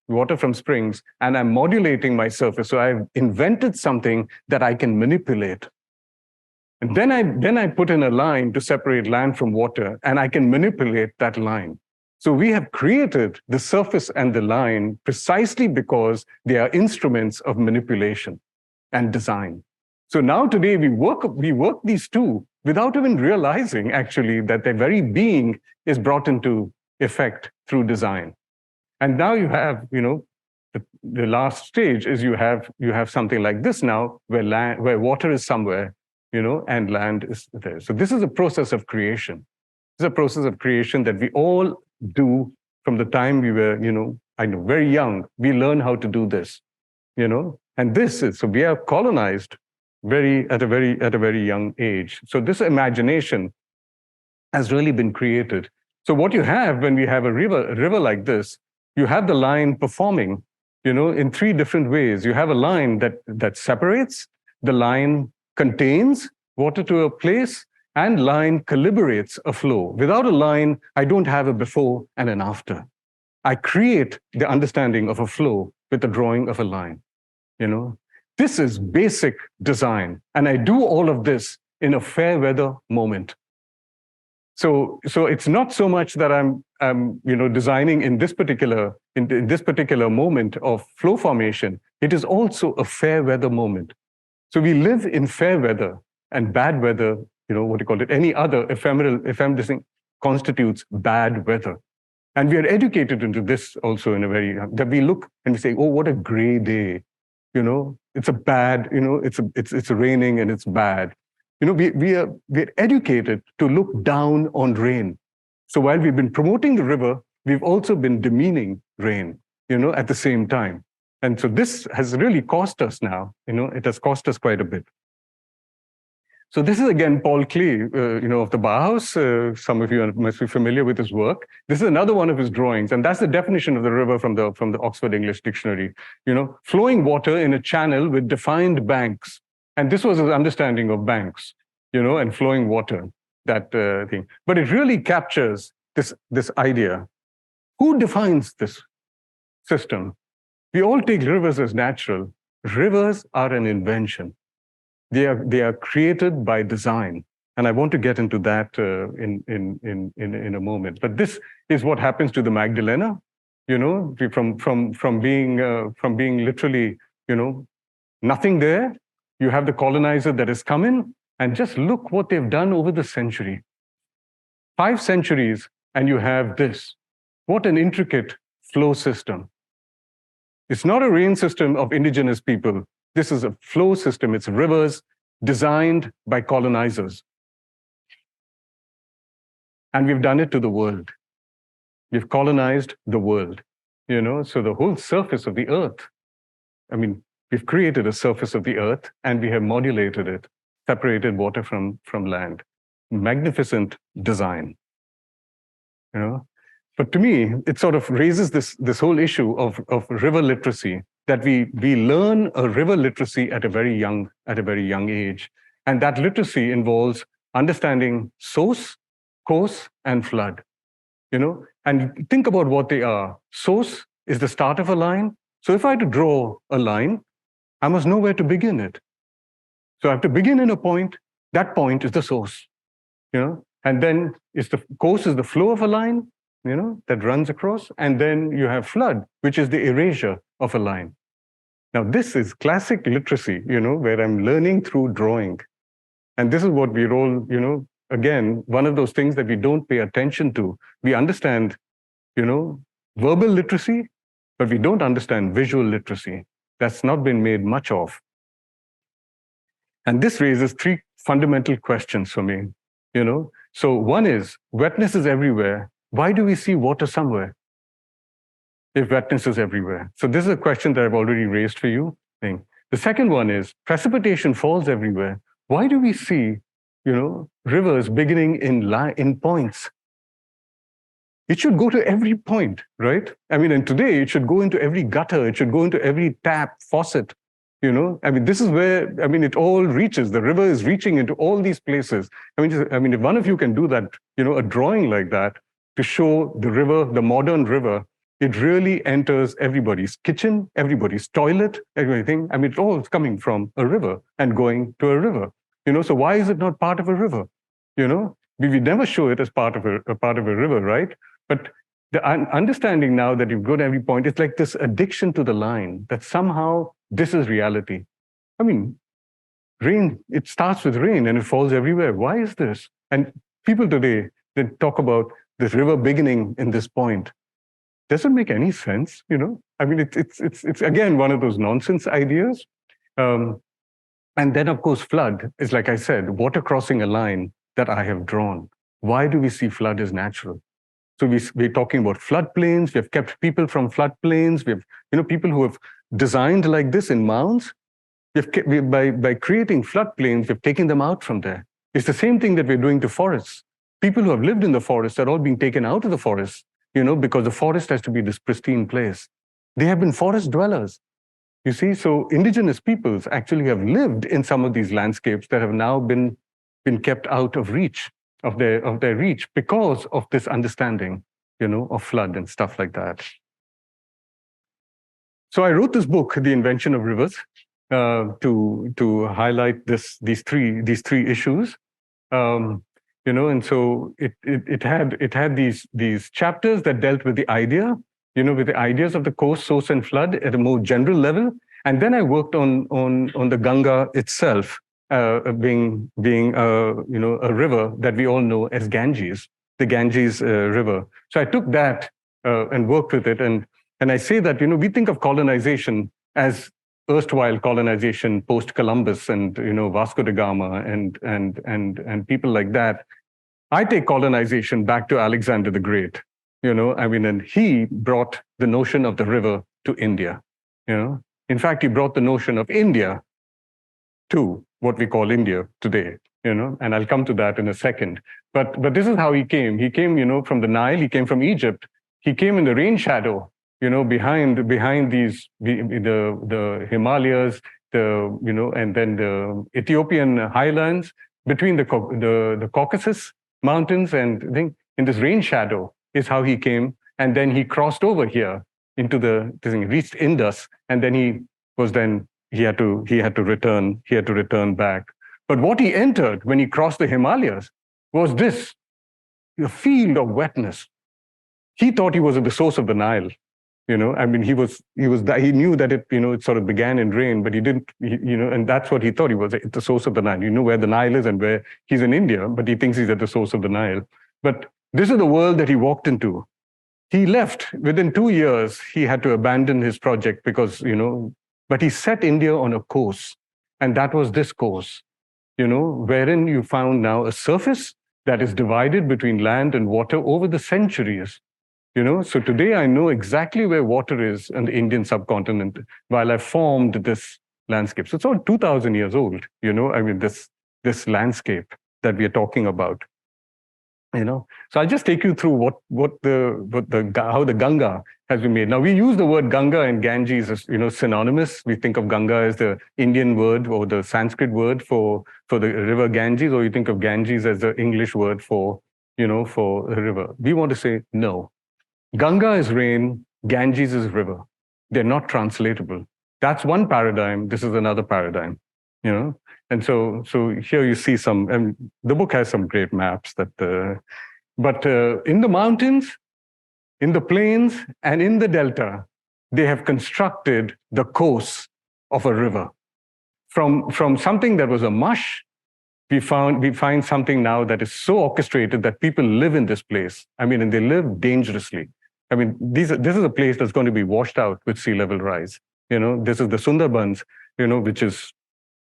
B: water from springs, and I'm modulating my surface. So I've invented something that I can manipulate. And then I put in a line to separate land from water, and I can manipulate that line. So we have created the surface and the line precisely because they are instruments of manipulation and design. So now today we work these two without even realizing actually that their very being is brought into effect through design. And now you have, the last stage is you have something like this now, where water is somewhere, and land is there. So this is a process of creation. It's a process of creation that we all do from the time we were, very young. We learn how to do this, and so we are colonized at a very young age. So this imagination has really been created. So what you have when we have a river like this, you have the line performing, in 3 different ways. You have a line that separates, the line contains water to a place, and line calibrates a flow. Without a line, I don't have a before and an after. I create the understanding of a flow with the drawing of a line. This is basic design, and I do all of this in a fair weather moment. So it's not so much that I'm designing in this particular moment of flow formation. It is also a fair weather moment. So we live in fair weather, and bad weather, any other ephemeral thing constitutes bad weather. And we are educated into this also in a very, that we look and we say, oh, what a gray day. It's a bad, it's raining and it's bad. We're educated to look down on rain. So while we've been promoting the river, we've also been demeaning rain, at the same time. And so this has really cost us now, it has cost us quite a bit. So this is again Paul Klee, of the Bauhaus. Some of you must be familiar with his work. This is another one of his drawings, and that's the definition of the river from the Oxford English Dictionary. Flowing water in a channel with defined banks, and this was his understanding of banks, and flowing water, that thing. But it really captures this idea. Who defines this system? We all take rivers as natural. Rivers are an invention. They are created by design, and I want to get into that in a moment. But this is what happens to the Magdalena. From being literally nothing there. You have the colonizer that has come in, And just look what they've done over the century. 5 centuries, and you have this. What an intricate flow system. It's not a rain system of indigenous people. This is a flow system. It's rivers designed by colonizers. And we've done it to the world. We've colonized the world, so the whole surface of the earth. I mean, we've created a surface of the earth and we have modulated it, separated water from land. Magnificent design, But to me, it sort of raises this whole issue of river literacy, that we learn a river literacy at a very young age. And that literacy involves understanding source, course, and flood. And think about what they are. Source is the start of a line. So if I had to draw a line, I must know where to begin it. So I have to begin in a point. That point is the source, and then the course is the flow of a line, that runs across. And then you have flood, which is the erasure of a line. Now, this is classic literacy, where I'm learning through drawing. And this is what we roll, again, one of those things that we don't pay attention to. We understand, verbal literacy, but we don't understand visual literacy. That's not been made much of. And this raises 3 fundamental questions for me, So one is, wetness is everywhere. Why do we see water somewhere if wetness is everywhere? So this is a question that I've already raised for you. The second one is, precipitation falls everywhere. Why do we see, rivers beginning in points? It should go to every point, right? I mean, and today it should go into every gutter. It should go into every tap, faucet. This is where, it all reaches. The river is reaching into all these places. If one of you can do that, a drawing like that to show the river, the modern river, it really enters everybody's kitchen, everybody's toilet, everything. It all is coming from a river and going to a river. So why is it not part of a river? We never show it as part of a river, right? But the understanding now that you've got every point, it's like this addiction to the line, that somehow this is reality. Rain, it starts with rain and it falls everywhere. Why is this? And people today, they talk about this river beginning in this point. Doesn't make any sense, It's again, one of those nonsense ideas. And then, of course, flood is, like I said, water crossing a line that I have drawn. Why do we see flood as natural? So we're talking about floodplains. We have kept people from floodplains. We have, people who have designed like this in mounds. By creating floodplains, we've taken them out from there. It's the same thing that we're doing to forests. People who have lived in the forest are all being taken out of the forest, because the forest has to be this pristine place. They have been forest dwellers. You see, so indigenous peoples actually have lived in some of these landscapes that have now been kept out of reach, of their reach, because of this understanding, of flood and stuff like that. So I wrote this book, The Invention of Rivers, to highlight these three issues. And so it had these chapters that dealt with the idea, with the ideas of the course, source, and flood at a more general level. And then I worked on the Ganga itself, being a river that we all know as Ganges, the Ganges River. So I took that and worked with it, and I say that we think of colonization as erstwhile colonization post Columbus and Vasco da Gama and people like that. I take colonization back to Alexander the Great. And he brought the notion of the river to India. In fact, he brought the notion of India to what we call India today. And I'll come to that in a second. But this is how he came. He came, from the Nile. He came from Egypt. He came in the rain shadow, behind these the Himalayas, and then the Ethiopian highlands, between the Caucasus Mountains, and I think in this rain shadow is how he came. And then he crossed over here into reached Indus, and then he had to return back. But what he entered when he crossed the Himalayas was a field of wetness. He thought he was at the source of the Nile. I mean, he knew that it sort of began in rain, but he didn't, and that's what he thought he was at the source of the Nile. You know where the Nile is and where he's in India, but he thinks he's at the source of the Nile. But this is the world that he walked into. He left within 2 years. He had to abandon his project because, but he set India on a course. And that was this course, wherein you found now a surface that is divided between land and water over the centuries. So today I know exactly where water is on the Indian subcontinent while I formed this landscape. So it's all 2,000 years old, I mean, this landscape that we are talking about. So I'll just take you through how the Ganga has been made. Now we use the word Ganga and Ganges as synonymous. We think of Ganga as the Indian word or the Sanskrit word for the river Ganges, or you think of Ganges as the English word for for a river. We want to say no. Ganga is rain, Ganges is river. They're not translatable. That's one paradigm. This is another paradigm. And so here you see some, and the book has some great maps but in the mountains, in the plains, and in the delta, they have constructed the course of a river. From something that was a mush, we find something now that is so orchestrated that people live in this place. I mean, and they live dangerously. I mean, this is a place that's going to be washed out with sea level rise. This is the Sundarbans, which is,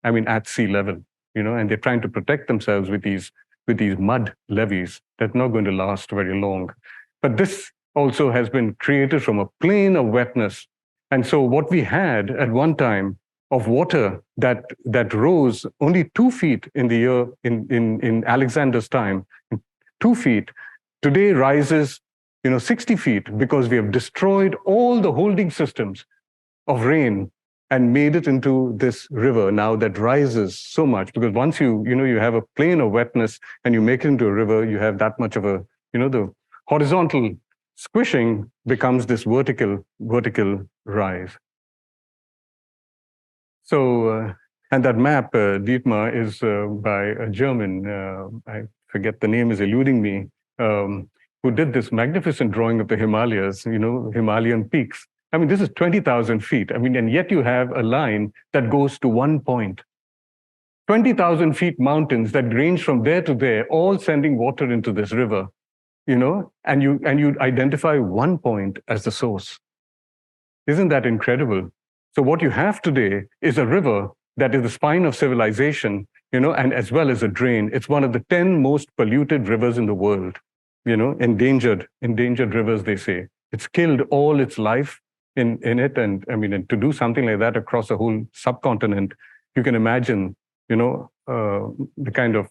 B: I mean, at sea level, and they're trying to protect themselves with these mud levees that's not going to last very long. But this also has been created from a plane of wetness. And so what we had at one time of water that rose only 2 feet in the year in Alexander's time, 2 feet, today rises 60 feet because we have destroyed all the holding systems of rain and made it into this river now that rises so much. Because once you have a plane of wetness and you make it into a river, you have that much of a, the horizontal squishing becomes this vertical rise. So, and that map, Dietmar, is by a German, I forget the name is eluding me, who did this magnificent drawing of the Himalayas, Himalayan peaks. I mean, this is 20,000 feet. I mean, and yet you have a line that goes to one point. 20,000 feet mountains that range from there to there, all sending water into this river, and you identify one point as the source. Isn't that incredible? So what you have today is a river that is the spine of civilization, and as well as a drain. It's one of the 10 most polluted rivers in the world. Endangered rivers, they say. It's killed all its life in it. And I mean, and to do something like that across a whole subcontinent, you can imagine, the kind of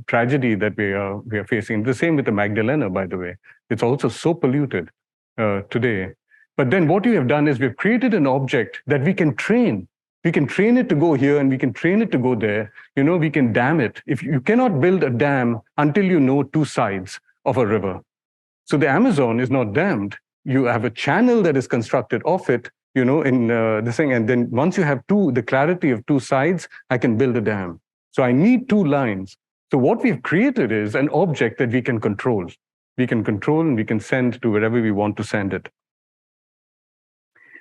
B: tragedy that we are facing. The same with the Magdalena, by the way. It's also so polluted today. But then what we have done is we've created an object that we can train. We can train it to go here and we can train it to go there. We can dam it. If you cannot build a dam until you know two sides of a river. So the Amazon is not dammed. You have a channel that is constructed off it, in this thing. And then once you have the clarity of two sides, I can build a dam. So I need two lines. So what we've created is an object that we can control. We can control and we can send to wherever we want to send it.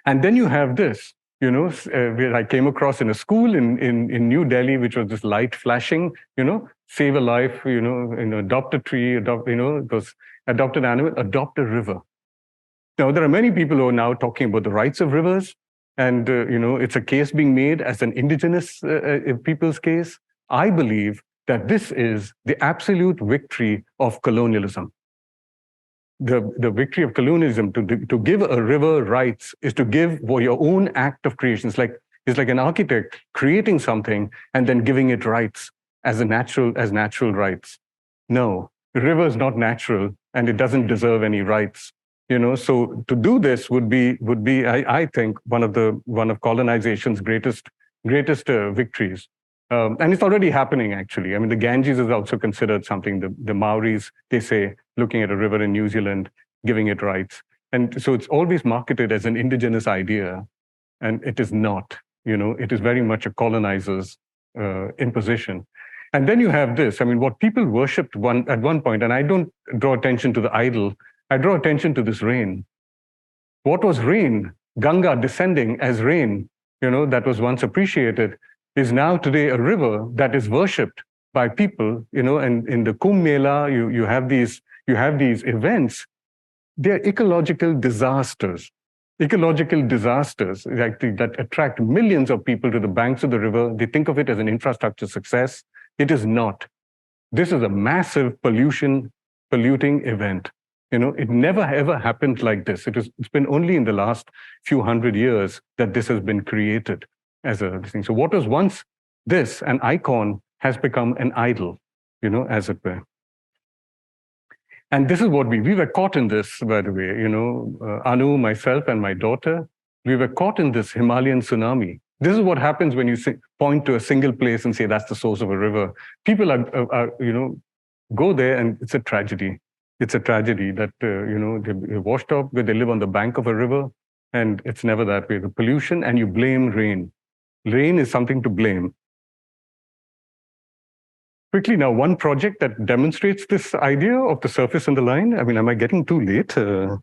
B: And then you have this, where I came across in a school in New Delhi, which was this light flashing, save a life, adopt a tree, adopt an animal, adopt a river. Now, there are many people who are now talking about the rights of rivers, and it's a case being made as an indigenous people's case. I believe that this is the absolute victory of colonialism. The victory of colonialism to give a river rights is to give your own act of creation. It's like an architect creating something and then giving it rights as natural rights. No, the river is not natural and it doesn't deserve any rights. So to do this would be I think one of colonization's greatest victories. And it's already happening, actually. I mean, the Ganges is also considered something. The Maoris, they say, looking at a river in New Zealand, giving it rights. And so it's always marketed as an indigenous idea, and it is not. It is very much a colonizer's imposition. And then you have this. I mean, what people worshipped at one point, and I don't draw attention to the idol, I draw attention to this rain. What was rain, Ganga descending as rain, that was once appreciated, is now today a river that is worshipped by people, and in the Kumbh Mela, you have these events. They're ecological disasters that attract millions of people to the banks of the river. They think of it as an infrastructure success. It is not. This is a massive polluting event. It never ever happened like this. It's been only in the last few hundred years that this has been created as a thing. So what was once an icon, has become an idol, as it were. And this is what we were caught in this, by the way, Anu, myself, and my daughter, we were caught in this Himalayan tsunami. This is what happens when you point to a single place and say that's the source of a river. People are go there, and it's a tragedy. It's a tragedy that, they're washed up, where they live on the bank of a river, and it's never that way. The pollution, and you blame rain. Rain is something to blame. Quickly now, one project that demonstrates this idea of the surface and the line. I mean, am I getting too late? Have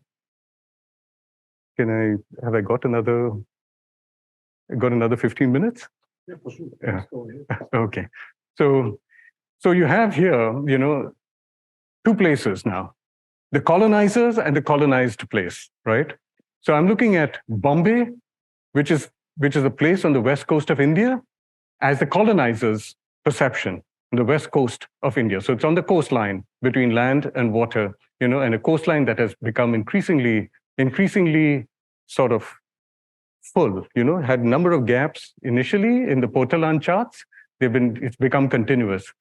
B: I got another 15 minutes?
A: Yeah, for sure.
B: Yeah. Okay. So you have here, two places now, the colonizers and the colonized place, right? So I'm looking at Bombay, which is a place on the west coast of India, as the colonizers' perception. The west coast of India. So it's on the coastline between land and water, and a coastline that has become increasingly sort of full, had a number of gaps initially in the Portolan charts. It's become continuous.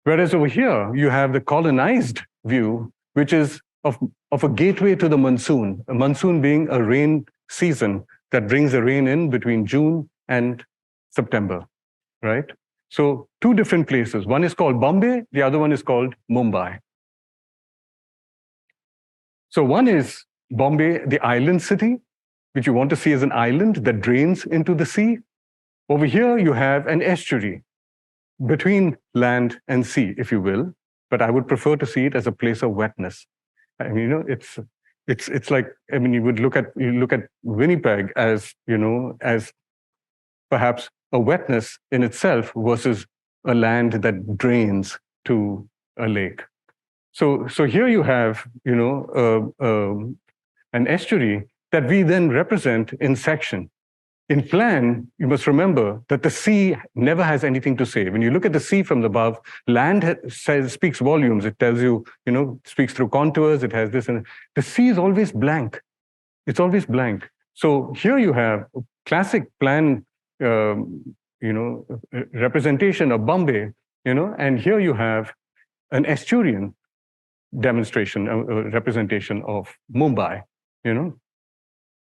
B: Whereas over here, you have the colonized view, which is of a gateway to the monsoon, a monsoon being a rain season that brings the rain in between June and September, right? So two different places. One is called Bombay, the other one is called Mumbai. So one is Bombay, the island city, which you want to see as an island that drains into the sea. Over here, you have an estuary between land and sea, if you will, but I would prefer to see it as a place of wetness. I mean, it's like, I mean, you look at Winnipeg as, as perhaps a wetness in itself versus a land that drains to a lake. So here you have, an estuary that we then represent in section. In plan, you must remember that the sea never has anything to say. When you look at the sea from above, land speaks volumes. It tells you, speaks through contours. It has this, and the sea is always blank. It's always blank. So here you have classic plan, representation of Bombay, and here you have an estuarian demonstration, representation of Mumbai,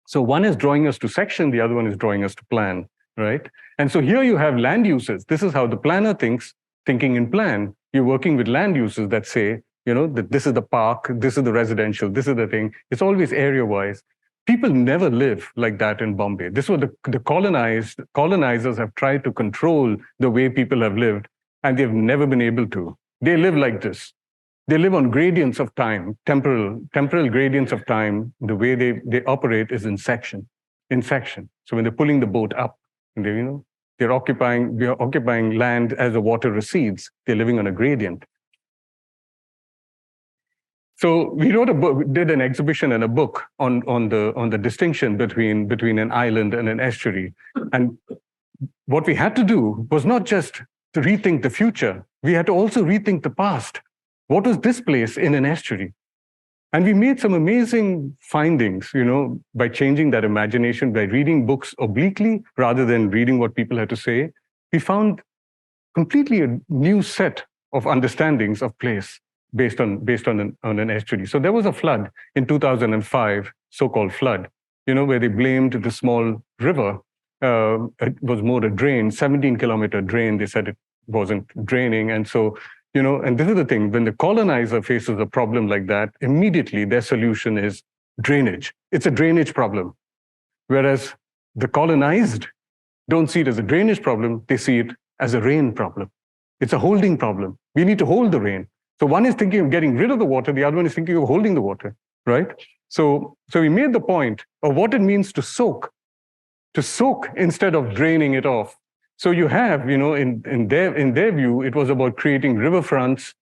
B: So one is drawing us to section, the other one is drawing us to plan, right? And so here you have land uses. This is how the planner thinking in plan. You're working with land uses that say, that this is the park, this is the residential, this is the thing. It's always area-wise. People never live like that in Bombay. This was the colonizers have tried to control the way people have lived, and they've never been able to. They live like this. They live on gradients of time, temporal gradients of time. The way they operate is in section. So when they're pulling the boat up, and we are occupying land as the water recedes. They're living on a gradient. So we wrote a book, did an exhibition and a book on the distinction between an island and an estuary. And what we had to do was not just to rethink the future, we had to also rethink the past. What was this place in an estuary? And we made some amazing findings, by changing that imagination, by reading books obliquely rather than reading what people had to say. We found completely a new set of understandings of place based on an estuary. So there was a flood in 2005, so-called flood, where they blamed the small river. It was more a drain, 17-kilometer drain. They said it wasn't draining. And so, and this is the thing, when the colonizer faces a problem like that, immediately their solution is drainage. It's a drainage problem. Whereas the colonized don't see it as a drainage problem, they see it as a rain problem. It's a holding problem. We need to hold the rain. So one is thinking of getting rid of the water, the other one is thinking of holding the water, right? So we made the point of what it means to soak instead of draining it off. So you have, in their view, it was about creating riverfronts,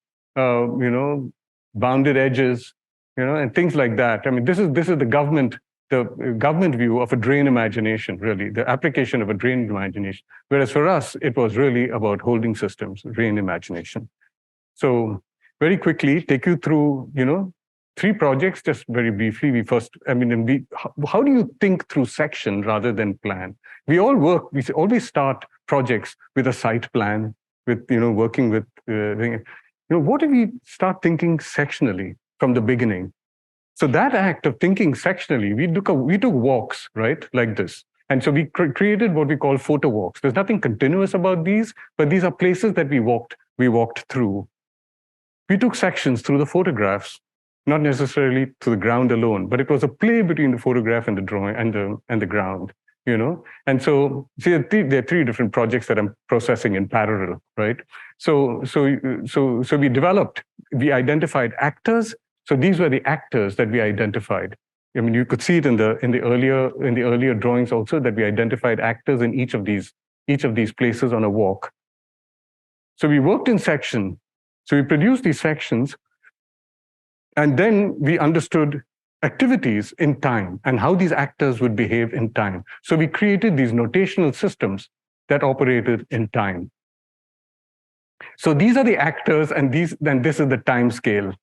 B: bounded edges, and things like that. I mean, this is the government view of a drain imagination, really, the application of a drain imagination. Whereas for us, it was really about holding systems, drain imagination. So very quickly, take you through, 3 projects, just very briefly. How do you think through section rather than plan? We always start projects with a site plan, with, working with, what if we start thinking sectionally from the beginning? So that act of thinking sectionally, we took walks, right, like this. And so we created what we call photo walks. There's nothing continuous about these, but these are places that we walked through. We took sections through the photographs, not necessarily to the ground alone, but it was a play between the photograph and the drawing and the ground, And so, see, there are 3 different projects that I'm processing in parallel, right? So we identified actors. So these were the actors that we identified. I mean, you could see it in the earlier drawings also, that we identified actors in each of these places on a walk. So we worked in section. So we produced these sections, and then we understood activities in time and how these actors would behave in time. So we created these notational systems that operated in time. So these are the actors, and this is the time scale.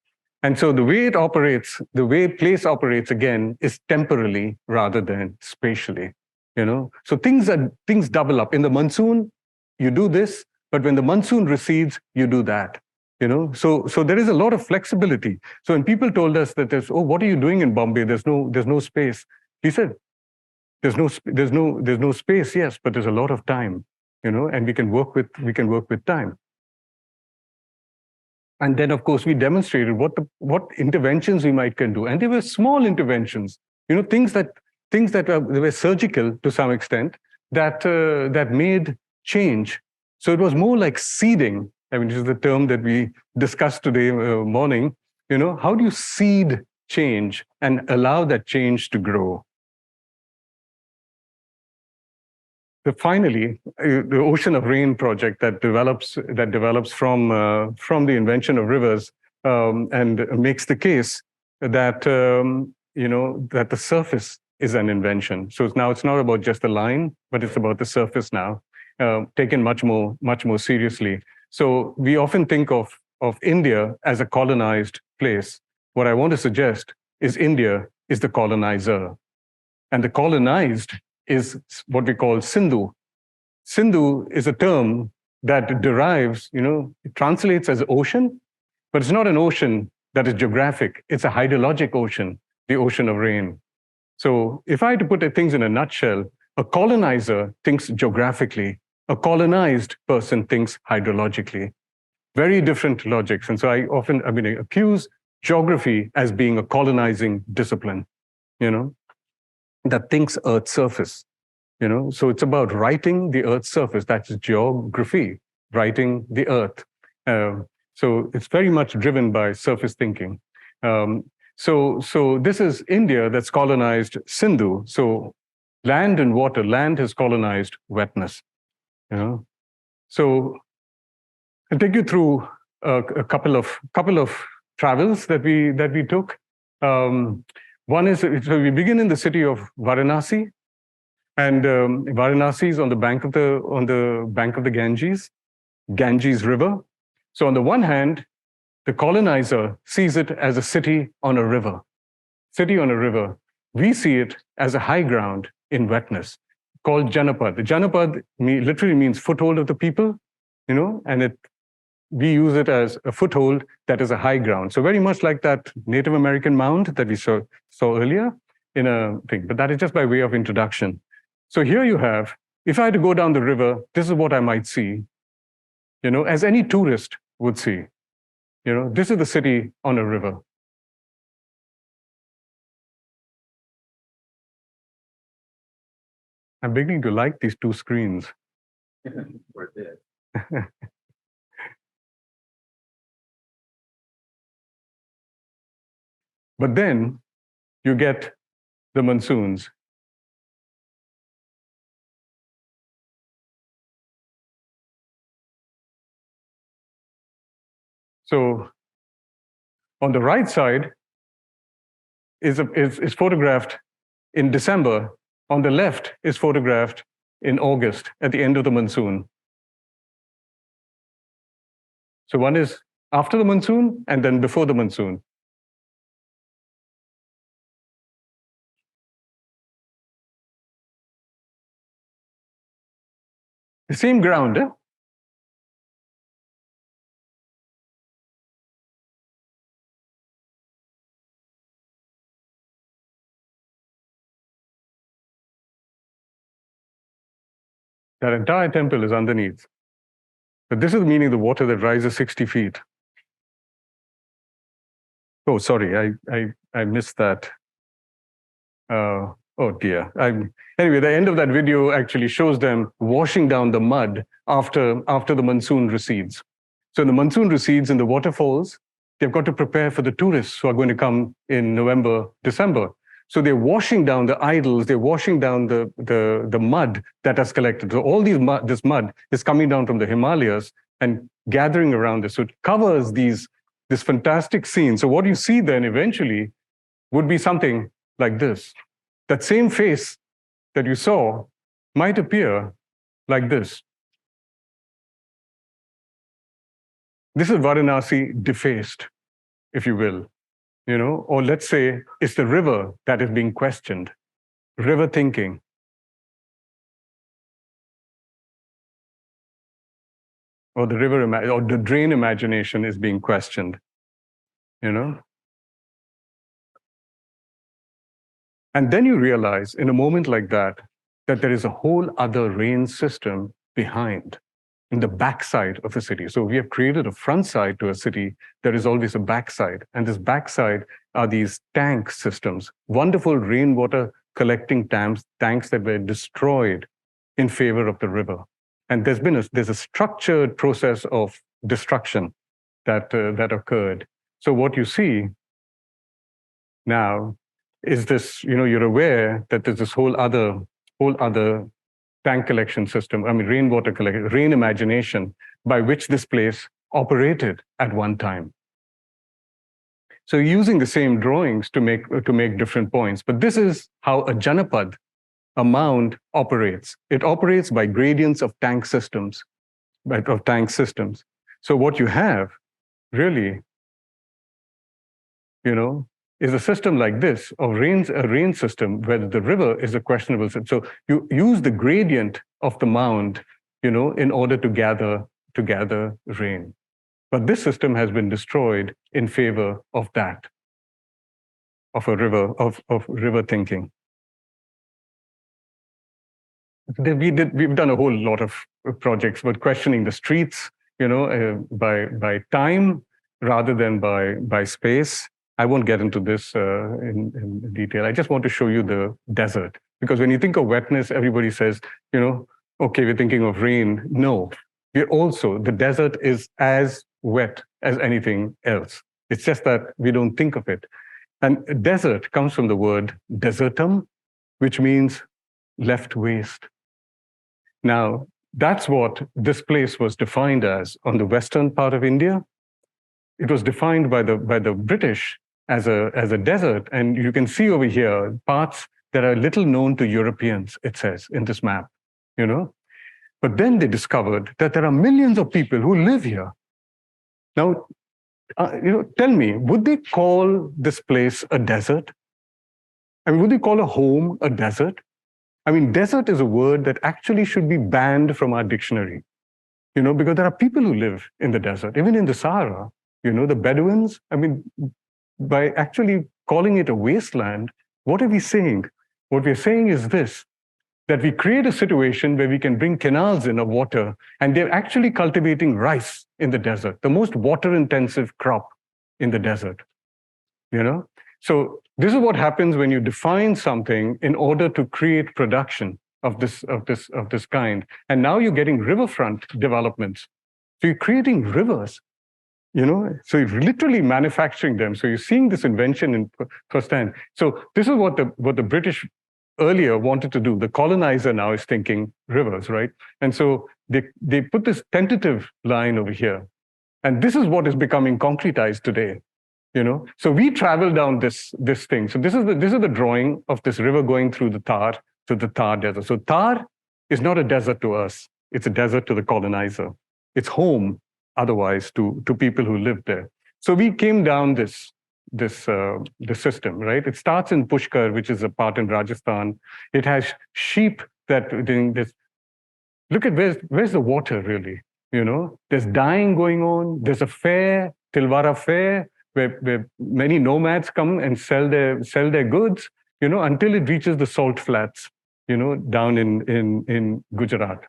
B: And so the way it operates, the way place operates again, is temporally rather than spatially. So things double up. In the monsoon, you do this, but when the monsoon recedes, you do that. So there is a lot of flexibility. So when people told us that what are you doing in Bombay? There's no space. He said, there's no space, yes, but there's a lot of time, and we can work with time. And then, of course, we demonstrated what interventions we can do, and they were small interventions, things that were surgical to some extent, that made change. So it was more like seeding. I mean, this is the term that we discussed today morning. How do you seed change and allow that change to grow? Finally, the Ocean of Rain project that develops from the invention of rivers, and makes the case that that the surface is an invention. So it's not about just the line, but it's about the surface now, taken much more seriously. So we often think of India as a colonized place. What I want to suggest is India is the colonizer, and the colonized is what we call Sindhu. Sindhu is a term that derives, it translates as ocean, but it's not an ocean that is geographic. It's a hydrologic ocean, the ocean of rain. So if I had to put things in a nutshell, a colonizer thinks geographically, a colonized person thinks hydrologically. Very different logics. And so I often accuse geography as being a colonizing discipline, that thinks Earth's surface. So it's about writing the Earth's surface. That's geography, writing the Earth. So it's very much driven by surface thinking. So this is India that's colonized Sindhu. So land and water. Land has colonized wetness. So I'll take you through a couple of travels that we took. One is, so we begin in the city of Varanasi, and Varanasi is on the bank of the Ganges River. So on the one hand, the colonizer sees it as a city on a river. We see it as a high ground in wetness, called Janapad. The Janapad literally means foothold of the people, and we use it as a foothold that is a high ground. So very much like that Native American mound that we saw earlier in a thing, but that is just by way of introduction. So here you have, if I had to go down the river, this is what I might see, as any tourist would see. This is the city on a river. I'm beginning to like these 2 screens.
A: We're there.
B: But then you get the monsoons. So on the right side is photographed in December. On the left is photographed in August at the end of the monsoon. So one is after the monsoon and then before the monsoon. The same ground, eh? That entire temple is underneath. But this is meaning the water that rises 60 feet. Oh, sorry, I missed that. Oh dear. Anyway, the end of that video actually shows them washing down the mud after the monsoon recedes. So the monsoon recedes and the waterfalls, they've got to prepare for the tourists who are going to come in November, December. So they're washing down the idols, they're washing down the mud that has collected. So all this mud is coming down from the Himalayas and gathering around this. So it covers this fantastic scene. So what you see then eventually would be something like this. That same face that you saw might appear like this. This is Varanasi defaced, if you will, or let's say it's the river that is being questioned, river thinking. Or the river, or the drain imagination is being questioned, And then you realize in a moment like that there is a whole other rain system behind, in the backside of a city. So we have created a front side to a city. There is always a backside. And this backside are these tank systems, wonderful rainwater collecting tanks that were destroyed in favor of the river. And there's a structured process of destruction that occurred. So what you see now is this, you're aware that there's this whole other tank collection system, rainwater collection, rain imagination, by which this place operated at one time. So using the same drawings to make different points. But this is how a Janapad, a mound, operates. It operates by gradients of tank systems, So what you have really, is a system like this of a rain system where the river is a questionable system. So you use the gradient of the mound, in order to gather rain. But this system has been destroyed in favor of that, of a river, of river thinking. We've done a whole lot of projects, but questioning the streets, by time rather than by space. I won't get into this in detail. I just want to show you the desert. Because when you think of wetness, everybody says, okay, we're thinking of rain. No, the desert is as wet as anything else. It's just that we don't think of it. And desert comes from the word desertum, which means left waste. Now, that's what this place was defined as on the western part of India. It was defined by the British as a desert. And you can see over here parts that are little known to Europeans, it says in this map, But then they discovered that there are millions of people who live here. Now, tell me, would they call this place a desert? Would they call a home a desert? Desert is a word that actually should be banned from our dictionary, because there are people who live in the desert, even in the Sahara, the Bedouins. By actually calling it a wasteland, what are we saying? What we're saying is this, that we create a situation where we can bring canals in of water, and they're actually cultivating rice in the desert, the most water-intensive crop in the desert. So this is what happens when you define something in order to create production of this kind. And now you're getting riverfront developments. So you're creating rivers So you're literally manufacturing them. So you're seeing this invention in firsthand. So this is what the British earlier wanted to do. The colonizer now is thinking rivers, right? And so they put this tentative line over here. And this is what is becoming concretized today. So we travel down this thing. So this is the drawing of this river going through the Thar desert. So Thar is not a desert to us. It's a desert to the colonizer. It's home otherwise to people who live there. So we came down this system, right? It starts in Pushkar, which is a part in Rajasthan. It has sheep that doing this. Look at where's the water really? There's dyeing going on. There's a fair, Tilwara fair, where many nomads come and sell their goods, until it reaches the salt flats, down in Gujarat.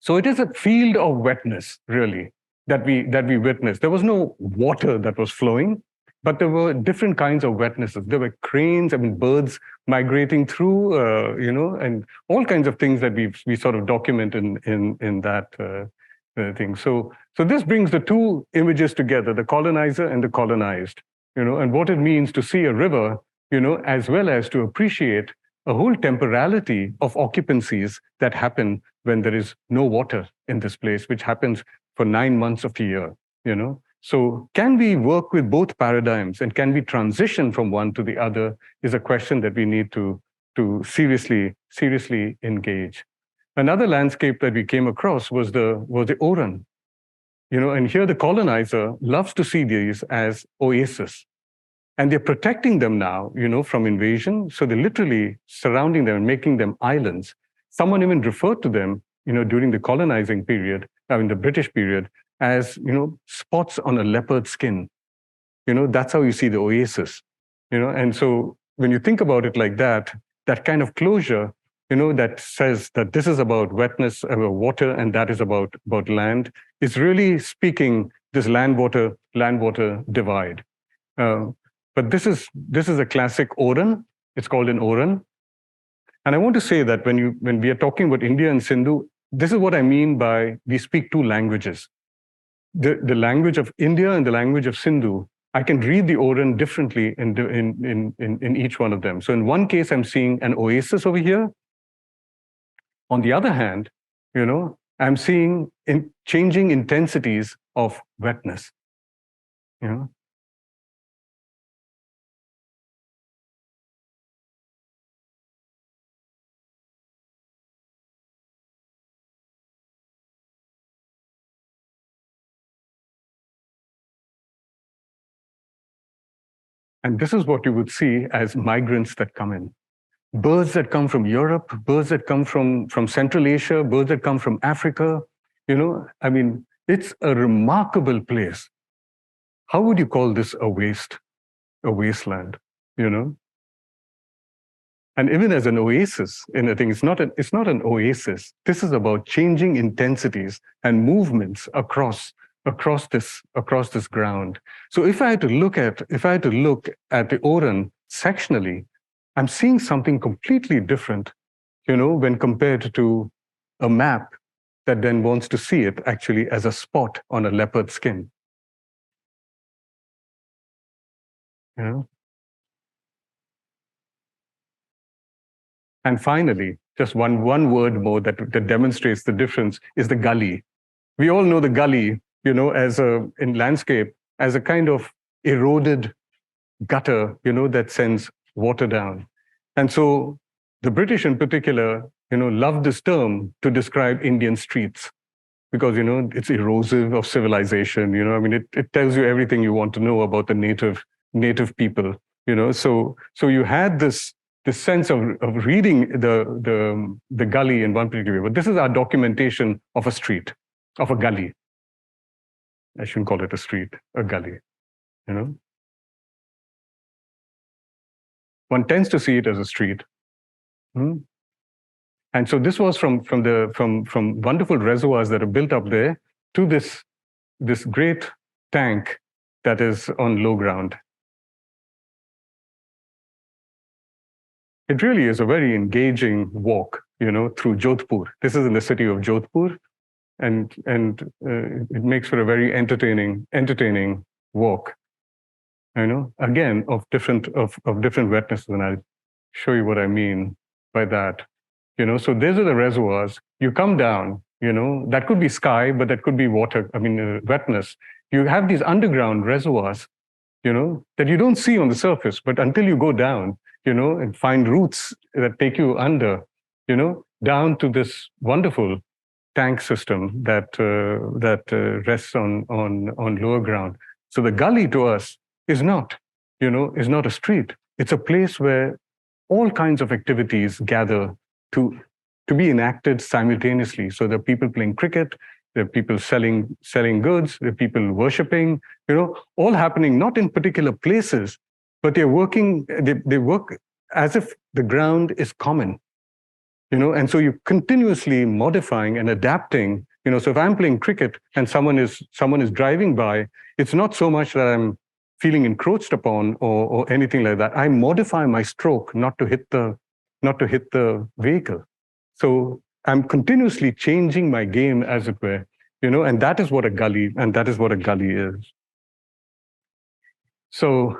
B: So it is a field of wetness, really, that we witnessed. There was no water that was flowing, but there were different kinds of wetnesses. There were cranes, birds migrating through, and all kinds of things that we sort of document in that thing. So this brings the two images together, the colonizer and the colonized, and what it means to see a river, as well as to appreciate a whole temporality of occupancies that happen when there is no water in this place, which happens for 9 months of the year, So can we work with both paradigms, and can we transition from one to the other is a question that we need to seriously engage. Another landscape that we came across was the Oran, and here the colonizer loves to see these as oases. And they're protecting them now, from invasion. So they're literally surrounding them and making them islands. Someone even referred to them, during the colonizing period, the British period, as, spots on a leopard skin. That's how you see the oasis. And so when you think about it like that kind of closure, that says that this is about wetness, about water, and that is about land, is really speaking this land-water divide. But this is a classic Oran. It's called an Oran. And I want to say that when we are talking about India and Sindhu, this is what I mean by we speak two languages. The language of India and the language of Sindhu, I can read the Oran differently in each one of them. So in one case, I'm seeing an oasis over here. On the other hand, I'm seeing changing intensities of wetness. And this is what you would see as migrants that come in. Birds that come from Europe, birds that come from Central Asia, birds that come from Africa. It's a remarkable place. How would you call this a wasteland, And even as an oasis, I think it's not an oasis. This is about changing intensities and movements across this ground. So if I had to look at the Oran sectionally, I'm seeing something completely different, when compared to a map that then wants to see it actually as a spot on a leopard skin. And finally, just one word more that demonstrates the difference is the gully. We all know the gully, in landscape, as a kind of eroded gutter, that sends water down. And so the British in particular, loved this term to describe Indian streets because, it's erosive of civilization, it tells you everything you want to know about the native people, So you had this sense of reading the gully in one particular way. But this is our documentation of a street, of a gully. I shouldn't call it a street, a gully, One tends to see it as a street. And so this was from wonderful reservoirs that are built up there to this great tank that is on low ground. It really is a very engaging walk, through Jodhpur. This is in the city of Jodhpur. it makes for a very entertaining walk. Again of different wetnesses, and I'll show you what I mean by that. So these are the reservoirs. You come down. That could be sky, but that could be water. Wetness. You have these underground reservoirs, that you don't see on the surface, but until you go down, and find routes that take you under, down to this wonderful tank system that rests on lower ground. So the gully to us is not a street. It's a place where all kinds of activities gather to be enacted simultaneously. So there are people playing cricket, there are people selling goods, there are people worshiping, all happening not in particular places, but they're working. They work as if the ground is common. And so you're continuously modifying and adapting. So if I'm playing cricket and someone is driving by, it's not so much that I'm feeling encroached upon or anything like that. I modify my stroke not to hit the vehicle. So I'm continuously changing my game, as it were. And that is what a gully is. So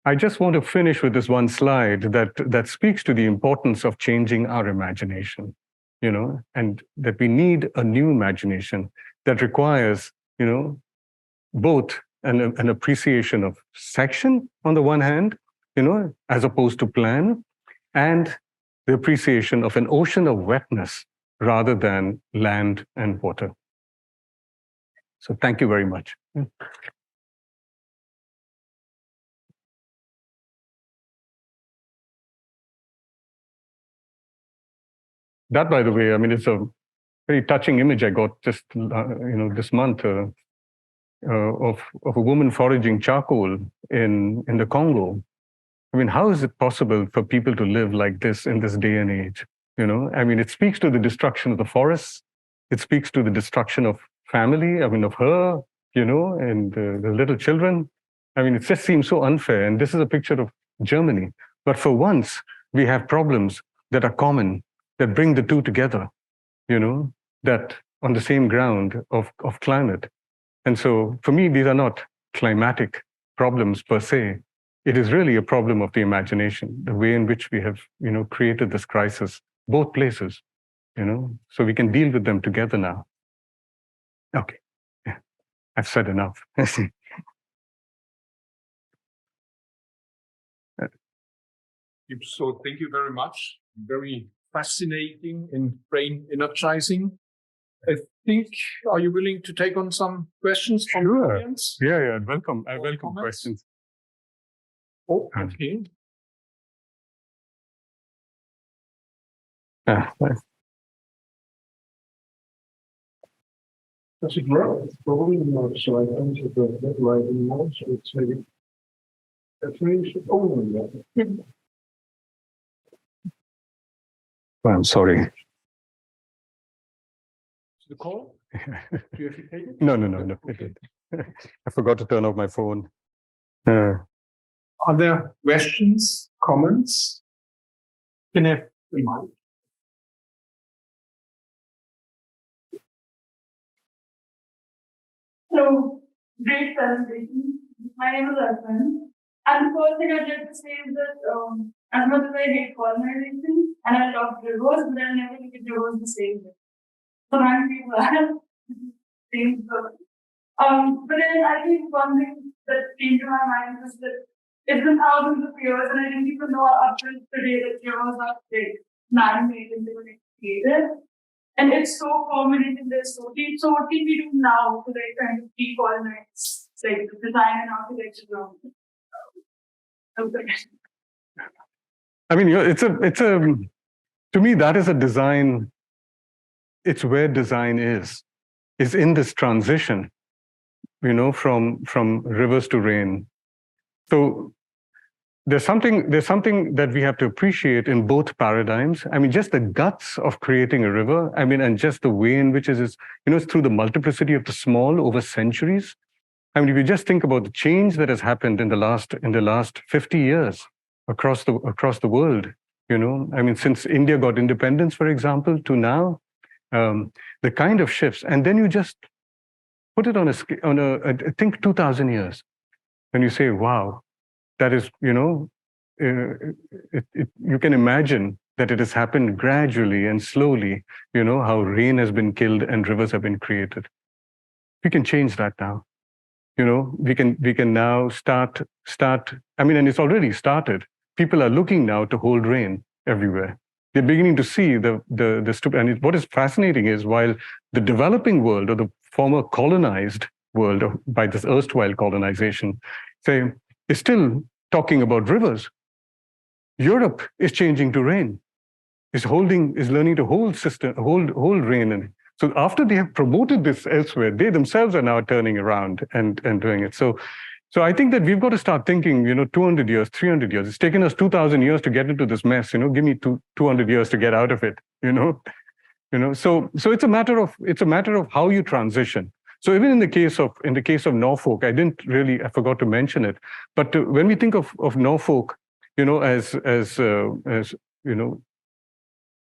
B: I just want to finish with this one slide that speaks to the importance of changing our imagination, and that we need a new imagination that requires, both an appreciation of section on the one hand, as opposed to plan, and the appreciation of an ocean of wetness rather than land and water. So thank you very much. That, by the way, it's a very touching image I got just, this month of a woman foraging charcoal in the Congo. How is it possible for people to live like this in this day and age? It speaks to the destruction of the forests. It speaks to the destruction of family, of her, and the little children. It just seems so unfair. And this is a picture of Germany. But for once, we have problems that are common, that bring the two together, that on the same ground of climate. And so for me, these are not climatic problems per se. It is really a problem of the imagination, the way in which we have, created this crisis, both places, so we can deal with them together now. Okay, yeah. I've said enough.
A: So thank you very much. Very fascinating and brain energizing. I think, are you willing to take on some questions from the audience?
B: Yeah, welcome. I welcome questions.
A: Oh, okay.
B: Nice.
A: Does it work? It's probably not. So I entered the writing now, so it's maybe that's really only that.
B: I'm sorry.
A: The call? Do you have to take it?
B: No. Okay. I forgot to turn off my phone.
A: Are there questions, comments? Can I have the mic?
C: So, great presentation. My name is Arpan. And the first thing I'd like to say is that as much as I hate colonization and I love rivers, but I'll never look at rivers the same way. So many people have things. But then I think one thing that came to my mind was that it's been thousands of years, and I think people know up till today that rivers are like man-made and they were created. And it's so permanent in their so deep. So what can we do now to like kind of decolonize like design and architecture around it?
B: To me, that is a design. It's where design is in this transition, from rivers to rain. So there's something that we have to appreciate in both paradigms. Just the guts of creating a river. And just the way in which it is, it's through the multiplicity of the small over centuries. If you just think about the change that has happened in the last 50 years across the world, since India got independence, for example, to now, the kind of shifts, and then you just put it on I think 2,000 years, and you say, wow, that is, you can imagine that it has happened gradually and slowly, how rain has been killed and rivers have been created. We can change that now. We can now start, and it's already started. People are looking now to hold rain everywhere. They're beginning to see and what is fascinating is, while the developing world, or the former colonized world by this erstwhile colonization, is still talking about rivers, Europe is changing to rain, is learning to hold rain. And so after they have promoted this elsewhere, they themselves are now turning around and doing it. So I think that we've got to start thinking, 200 years, 300 years. It's taken us 2,000 years to get into this mess. Give me 200 years to get out of it. So it's a matter of how you transition. So even in the case of Norfolk, I forgot to mention it, but when we think of Norfolk, as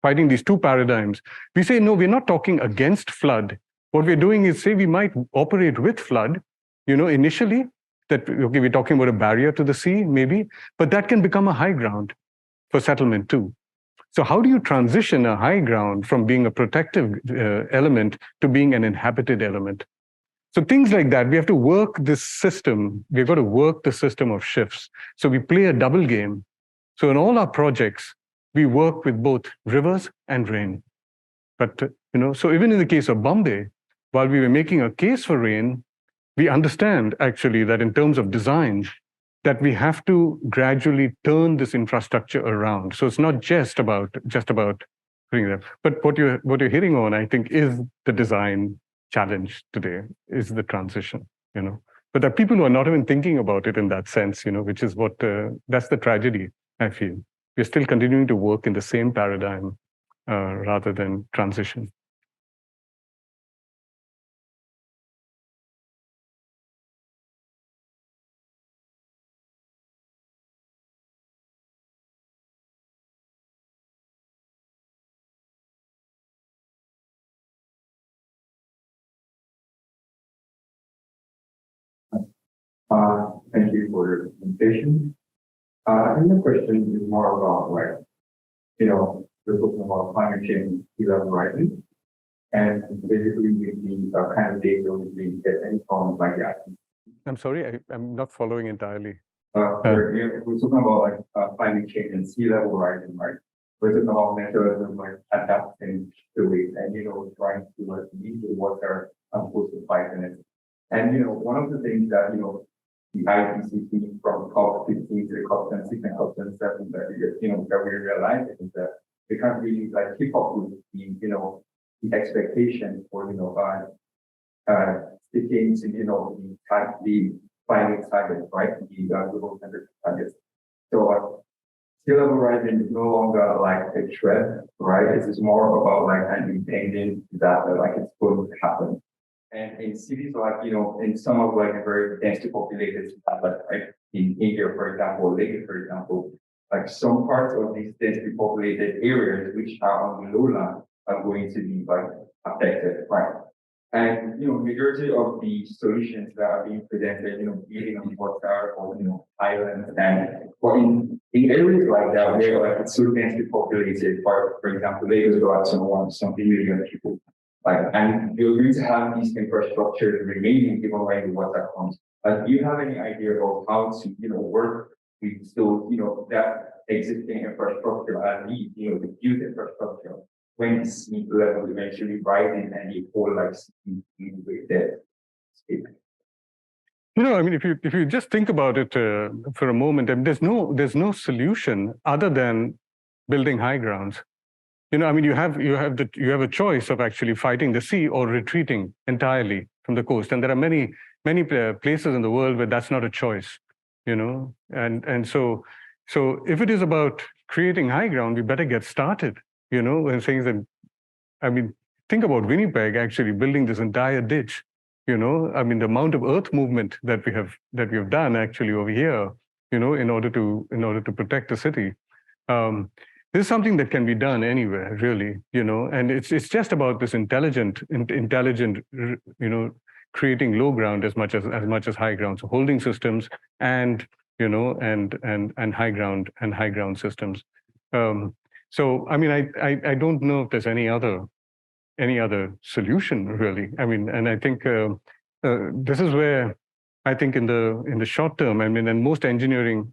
B: fighting these two paradigms, we say, no, we're not talking against flood. What we're doing is say we might operate with flood, initially, that, okay, we're talking about a barrier to the sea, maybe, but that can become a high ground for settlement too. So how do you transition a high ground from being a protective element to being an inhabited element? So things like that, we have to work this system. We've got to work the system of shifts. So we play a double game. So in all our projects, we work with both rivers and rain. But, so even in the case of Bombay, while we were making a case for rain, we understand actually that in terms of design, that we have to gradually turn this infrastructure around. So it's not just about doing that. But what you're hitting on, I think, is the design challenge today, is the transition, But there are people who are not even thinking about it in that sense, which is that's the tragedy, I feel. We're still continuing to work in the same paradigm rather than transition.
D: Thank you for your presentation. And the question is more about, we're talking about climate change, sea level rising, and basically with the kind of data we get any from like that.
B: I'm sorry, I'm not following entirely.
D: We're talking about climate change and sea level rising, right? We're talking about mechanisms like adapting to it and trying to meet the water and put the fight in it. And one of the things that the IPCC from COP15 to the COP26 and COP27 that we realized is that we can't really keep up with the expectation for sticking to the climate targets, right? The global temperature targets. So sea level rising is no longer like a threat, right? It is more about an impending disaster, it's going to happen. And in cities in some of very densely populated cities, right? In India, for example, Lagos, for example, some parts of these densely populated areas which are on the lowland are going to be affected, right? And majority of the solutions that are being presented, building on water or islands, and but in areas like that where it's so densely populated, for example, Lagos got something million people. And you're going to have these infrastructures remaining even when the water comes. Do you have any idea of how to, work with still, that existing infrastructure and the built infrastructure when the sea level eventually rises and the whole sea with that?
B: If you just think about it for a moment, there's no solution other than building high grounds. You have a choice of actually fighting the sea or retreating entirely from the coast, and there are many places in the world where that's not a choice. And so if it is about creating high ground, we better get started. And things that, think about Winnipeg actually building this entire ditch. The amount of earth movement that we have done actually over here, in order to protect the city. this is something that can be done anywhere, really, and it's just about this intelligent, creating low ground as much as high ground. So holding systems and and high ground systems. So I mean, I don't know if there's any other solution, really. I mean, and I think this is where I think in the short term, I mean, and most engineering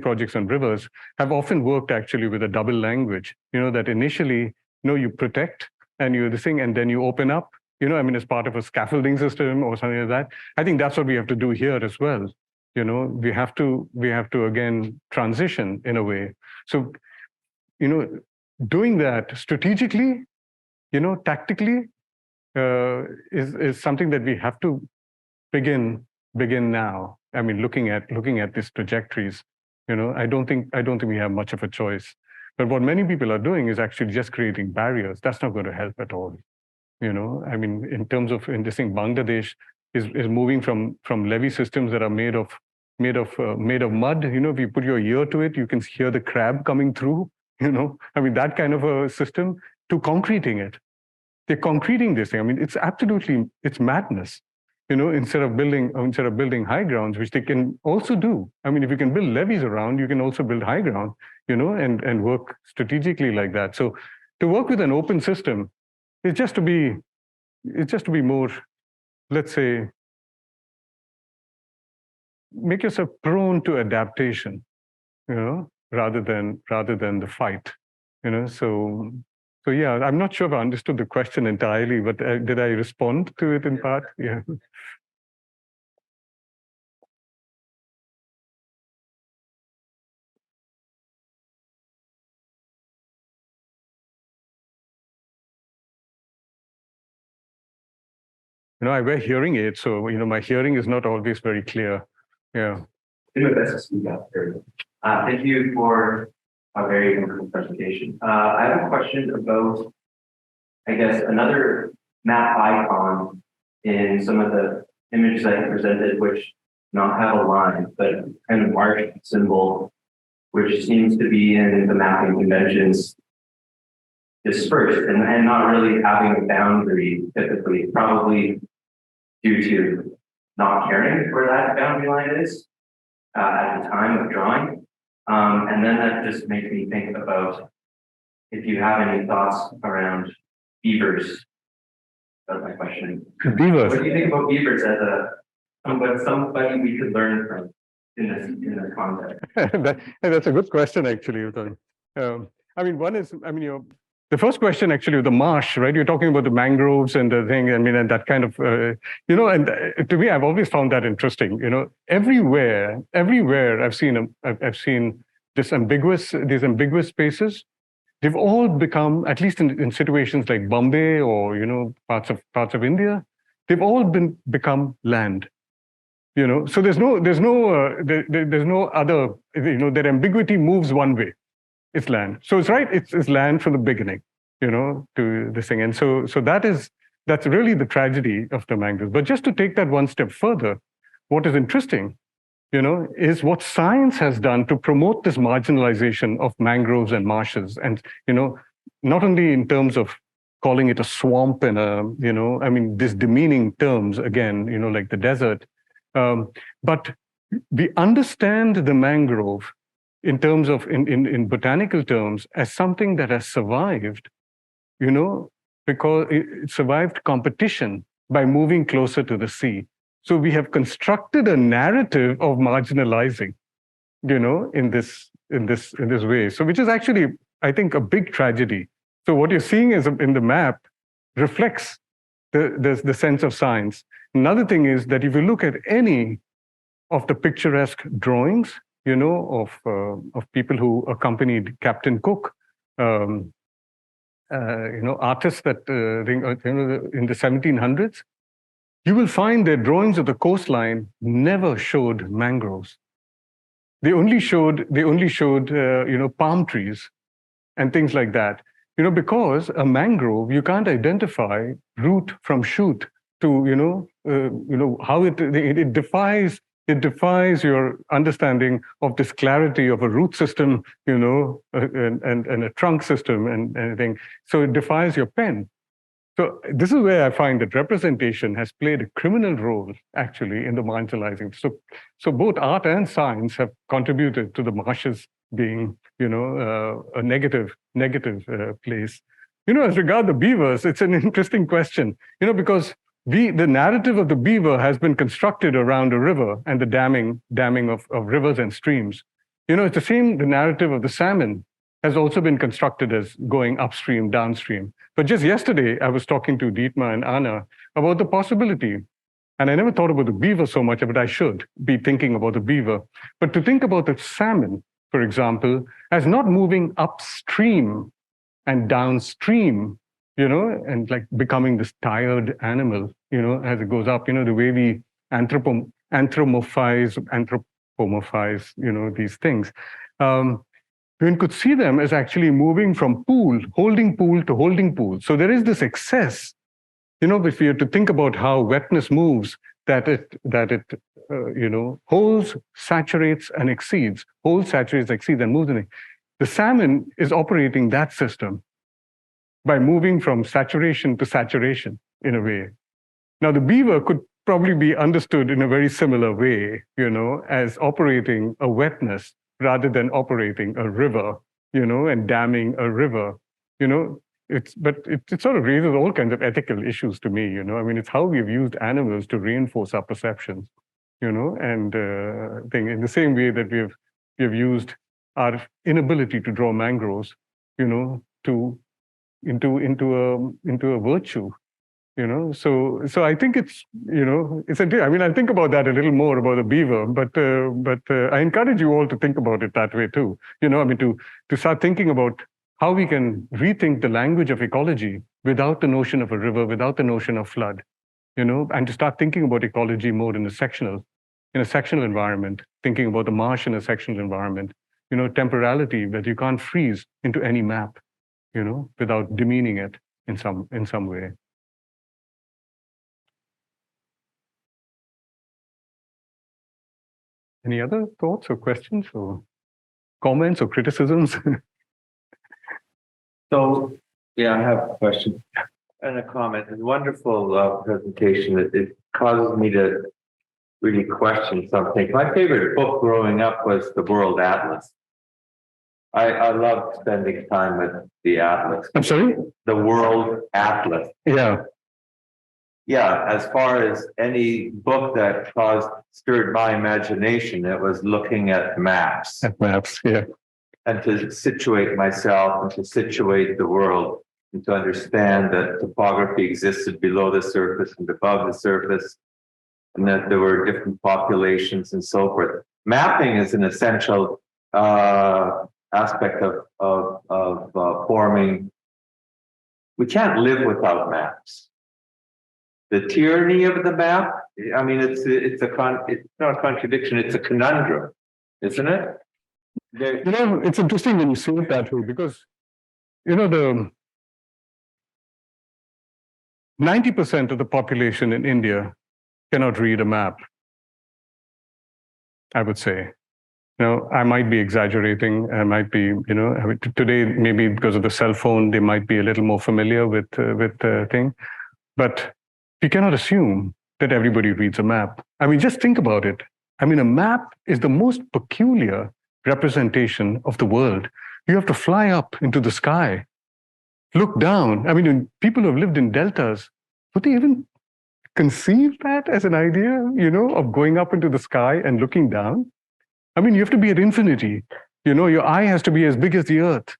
B: projects on rivers have often worked actually with a double language. That initially, you protect and you this thing, and then you open up. I mean, as part of a scaffolding system or something like that. I think that's what we have to do here as well. We have to again transition in a way. So, doing that strategically, tactically, is something that we have to begin now. I mean, looking at these trajectories, I don't think we have much of a choice. But what many people are doing is actually just creating barriers. That's not going to help at all. I mean, in terms of this thing, Bangladesh is moving from levee systems that are made of mud. If you put your ear to it, you can hear the crab coming through. I mean, that kind of a system, to concreting it. They're concreting this thing. I mean, it's madness. Instead of building high grounds, which they can also do. I mean, if you can build levees around, you can also build high ground, and work strategically like that. So to work with an open system is just to be more, let's say, make yourself prone to adaptation, rather than the fight, So yeah, I'm not sure if I understood the question entirely, but did I respond to it in part? Yeah. I wear hearing aids, so my hearing is not always very clear. Yeah.
E: Thank you for a very important presentation. I have a question about, I guess, another map icon in some of the images that you presented, which not have a line, but kind of mark symbol, which seems to be in the mapping conventions dispersed and not really having a boundary typically, probably due to not caring where that boundary line is at the time of drawing. And then that just makes me think about if you have any thoughts around beavers. That's my question.
B: Beavers.
E: What do you think about beavers as somebody we could learn from in this context?
B: That's a good question, actually. I mean, one is, the first question actually, the marsh, right? You're talking about the mangroves and the thing. I mean, and that kind of, and to me, I've always found that interesting. Everywhere I've seen these ambiguous spaces. They've all become, at least in situations like Bombay or parts of India, they've all become land. So there's no other. Their ambiguity moves one way. It's land. So it's right. It's land from the beginning, to this thing. And so that's really the tragedy of the mangroves. But just to take that one step further, what is interesting, is what science has done to promote this marginalization of mangroves and marshes. And, not only in terms of calling it a swamp and this demeaning terms again, like the desert, but we understand the mangrove in terms of, in botanical terms, as something that has survived, because it survived competition by moving closer to the sea. So we have constructed a narrative of marginalizing, in this way. So which is actually, I think, a big tragedy. So what you're seeing is in the map reflects the sense of science. Another thing is that if you look at any of the picturesque drawings, of people who accompanied Captain Cook, artists that in the 1700s, you will find their drawings of the coastline never showed mangroves. They only showed palm trees and things like that. Because a mangrove, you can't identify root from shoot to how it defies It defies your understanding of this clarity of a root system, and a trunk system and anything. So it defies your pen. So this is where I find that representation has played a criminal role, actually, in the marginalizing. So both art and science have contributed to the marshes being, a negative place. As regard the beavers, it's an interesting question, because the narrative of the beaver has been constructed around a river and the damming of rivers and streams. It's the same, the narrative of the salmon has also been constructed as going upstream, downstream. But just yesterday, I was talking to Dietmar and Anna about the possibility, and I never thought about the beaver so much, but I should be thinking about the beaver. But to think about the salmon, for example, as not moving upstream and downstream, and like becoming this tired animal, as it goes up, the way we anthropomorphize, these things. One could see them as actually moving from holding pool to holding pool. So there is this excess, if you have to think about how wetness moves, that it holds, saturates, and exceeds, and moves in it. The salmon is operating that system by moving from saturation to saturation in a way. Now, the beaver could probably be understood in a very similar way, as operating a wetness rather than operating a river, and damming a river, it sort of raises all kinds of ethical issues to me, it's how we've used animals to reinforce our perceptions, and in the same way that we have used our inability to draw mangroves, into a virtue. So I think it's, I think about that a little more about the beaver, but I encourage you all to think about it that way too. To start thinking about how we can rethink the language of ecology without the notion of a river, without the notion of flood, and to start thinking about ecology more in a sectional environment, thinking about the marsh in a sectional environment, temporality that you can't freeze into any map, without demeaning it in some way. Any other thoughts or questions or comments or criticisms?
F: So, yeah, I have a question and a comment. It's a wonderful presentation. It causes me to really question something. My favorite book growing up was The World Atlas. I loved spending time with the Atlas.
B: I'm sorry?
F: The World Atlas.
B: Yeah.
F: Yeah, as far as any book that stirred my imagination, it was looking at maps.
B: At maps, yeah.
F: And to situate myself and to situate the world and to understand that topography existed below the surface and above the surface, and that there were different populations and so forth. Mapping is an essential aspect of forming. We can't live without maps. The tyranny of the map, it's not a contradiction, it's a conundrum, isn't it?
B: It's interesting when you say it that way, because, the 90% of the population in India cannot read a map, I would say. I might be exaggerating. I might be, today, maybe because of the cell phone, they might be a little more familiar with the thing. But you cannot assume that everybody reads a map. Just think about it. A map is the most peculiar representation of the world. You have to fly up into the sky, look down. People who have lived in deltas, would they even conceive that as an idea, of going up into the sky and looking down? You have to be at infinity. Your eye has to be as big as the earth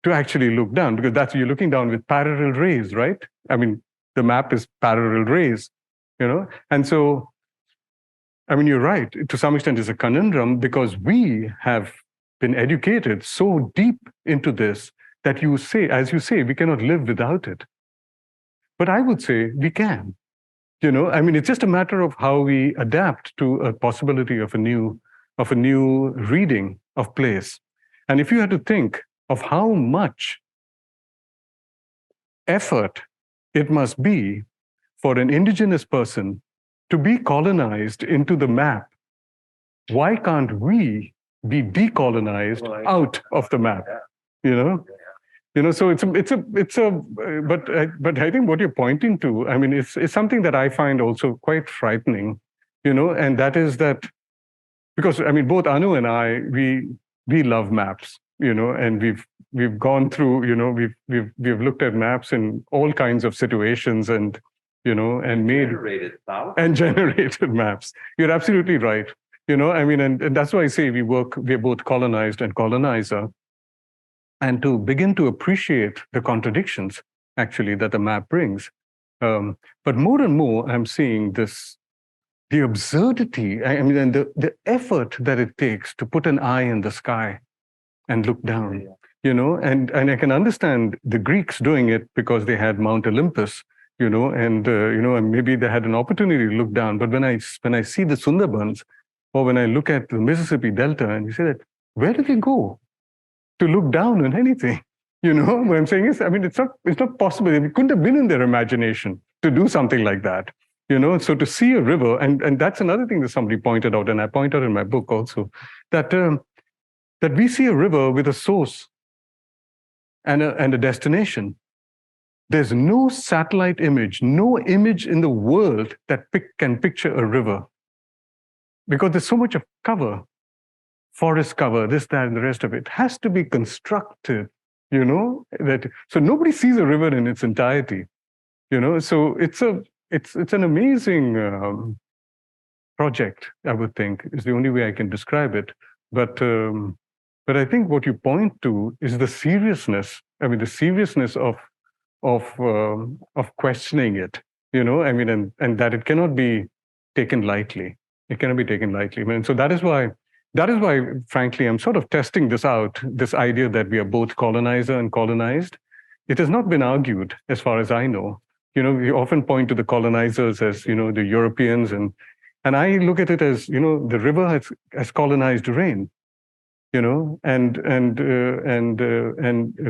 B: to actually look down, because you're looking down with parallel rays, right? The map is parallel rays, And so, you're right. To some extent, it's a conundrum, because we have been educated so deep into this that as you say, we cannot live without it. But I would say we can. It's just a matter of how we adapt to a possibility of a new reading of place. And if you had to think of how much effort it must be for an indigenous person to be colonized into the map why can't we be decolonized out of the map? You know? So it's but I think what you're pointing to, I mean, it's something that I find also quite frightening, and that is that, because I mean, both Anu and I, we love maps, and we've gone through, we've looked at maps in all kinds of situations, and and made generated maps. You're absolutely right. I mean, and that's why I say we're both colonized and colonizer. And to begin to appreciate the contradictions, actually, that the map brings. But more and more, I'm seeing the absurdity, I mean, and the effort that it takes to put an eye in the sky and look down, and I can understand the Greeks doing it because they had Mount Olympus, and maybe they had an opportunity to look down. But when I see the Sundarbans, or when I look at the Mississippi Delta, and you say that, where do they go to look down on anything? What I'm saying is, I mean, it's not possible. It couldn't have been in their imagination to do something like that. So to see a river, and that's another thing that somebody pointed out, and I point out in my book also, that we see a river with a source and a destination. There's no satellite image, no image in the world that can picture a river, because there's so much of cover, forest cover, this, that, and the rest of it has to be constructed. So nobody sees a river in its entirety. So it's an amazing project, I would think, is the only way I can describe it. But I think what you point to is the seriousness. I mean, the seriousness of questioning it. I mean, and that it cannot be taken lightly. It cannot be taken lightly. I mean, so that is why, frankly, I'm sort of testing this out. This idea that we are both colonizer and colonized. It has not been argued, as far as I know. We often point to the colonizers as, the Europeans, and I look at it as, the river has colonized rain, and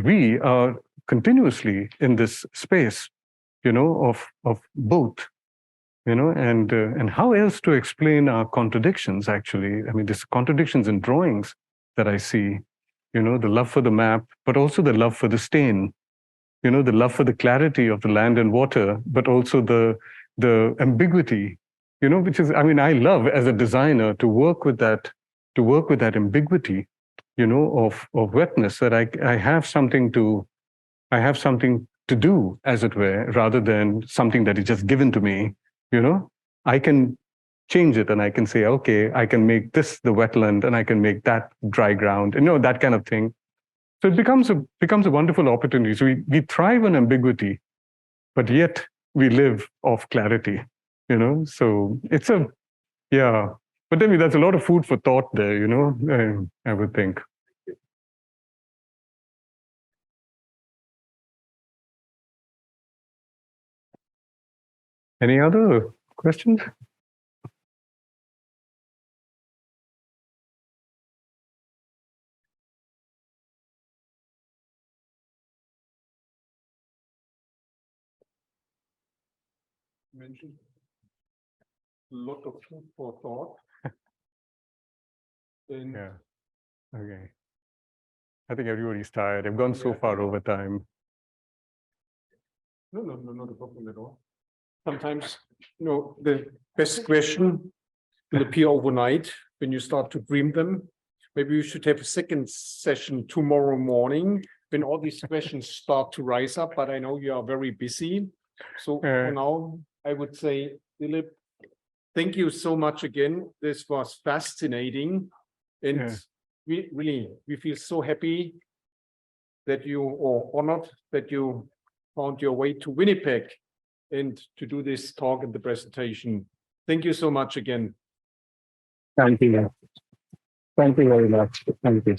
B: we are continuously in this space, of both, and how else to explain our contradictions, actually? I mean, there's contradictions in drawings that I see, the love for the map, but also the love for the stain, the love for the clarity of the land and water, but also the ambiguity, which is, I mean, I love as a designer to work with that ambiguity, of wetness, that I have something to do, as it were, rather than something that is just given to me. I can change it, and I can say, okay, I can make this the wetland, and I can make that dry ground, and that kind of thing. So it becomes a wonderful opportunity. So we thrive on ambiguity, but yet we live off clarity, So it's but I mean, that's a lot of food for thought there, I would think. Any other questions?
A: Mentioned a lot of food for thought. And
B: Yeah. Okay. I think everybody's tired. I've gone so far over time.
A: no, not a problem at all. Sometimes, the best question will appear overnight when you start to dream them. Maybe we should have a second session tomorrow morning when all these questions start to rise up, but I know you are very busy. So for now, I would say, Dilip, thank you so much again. This was fascinating. And we feel so happy that or honored that you found your way to Winnipeg and to do this talk and the presentation. Thank you so much again.
B: Thank you. Thank you very much. Thank you.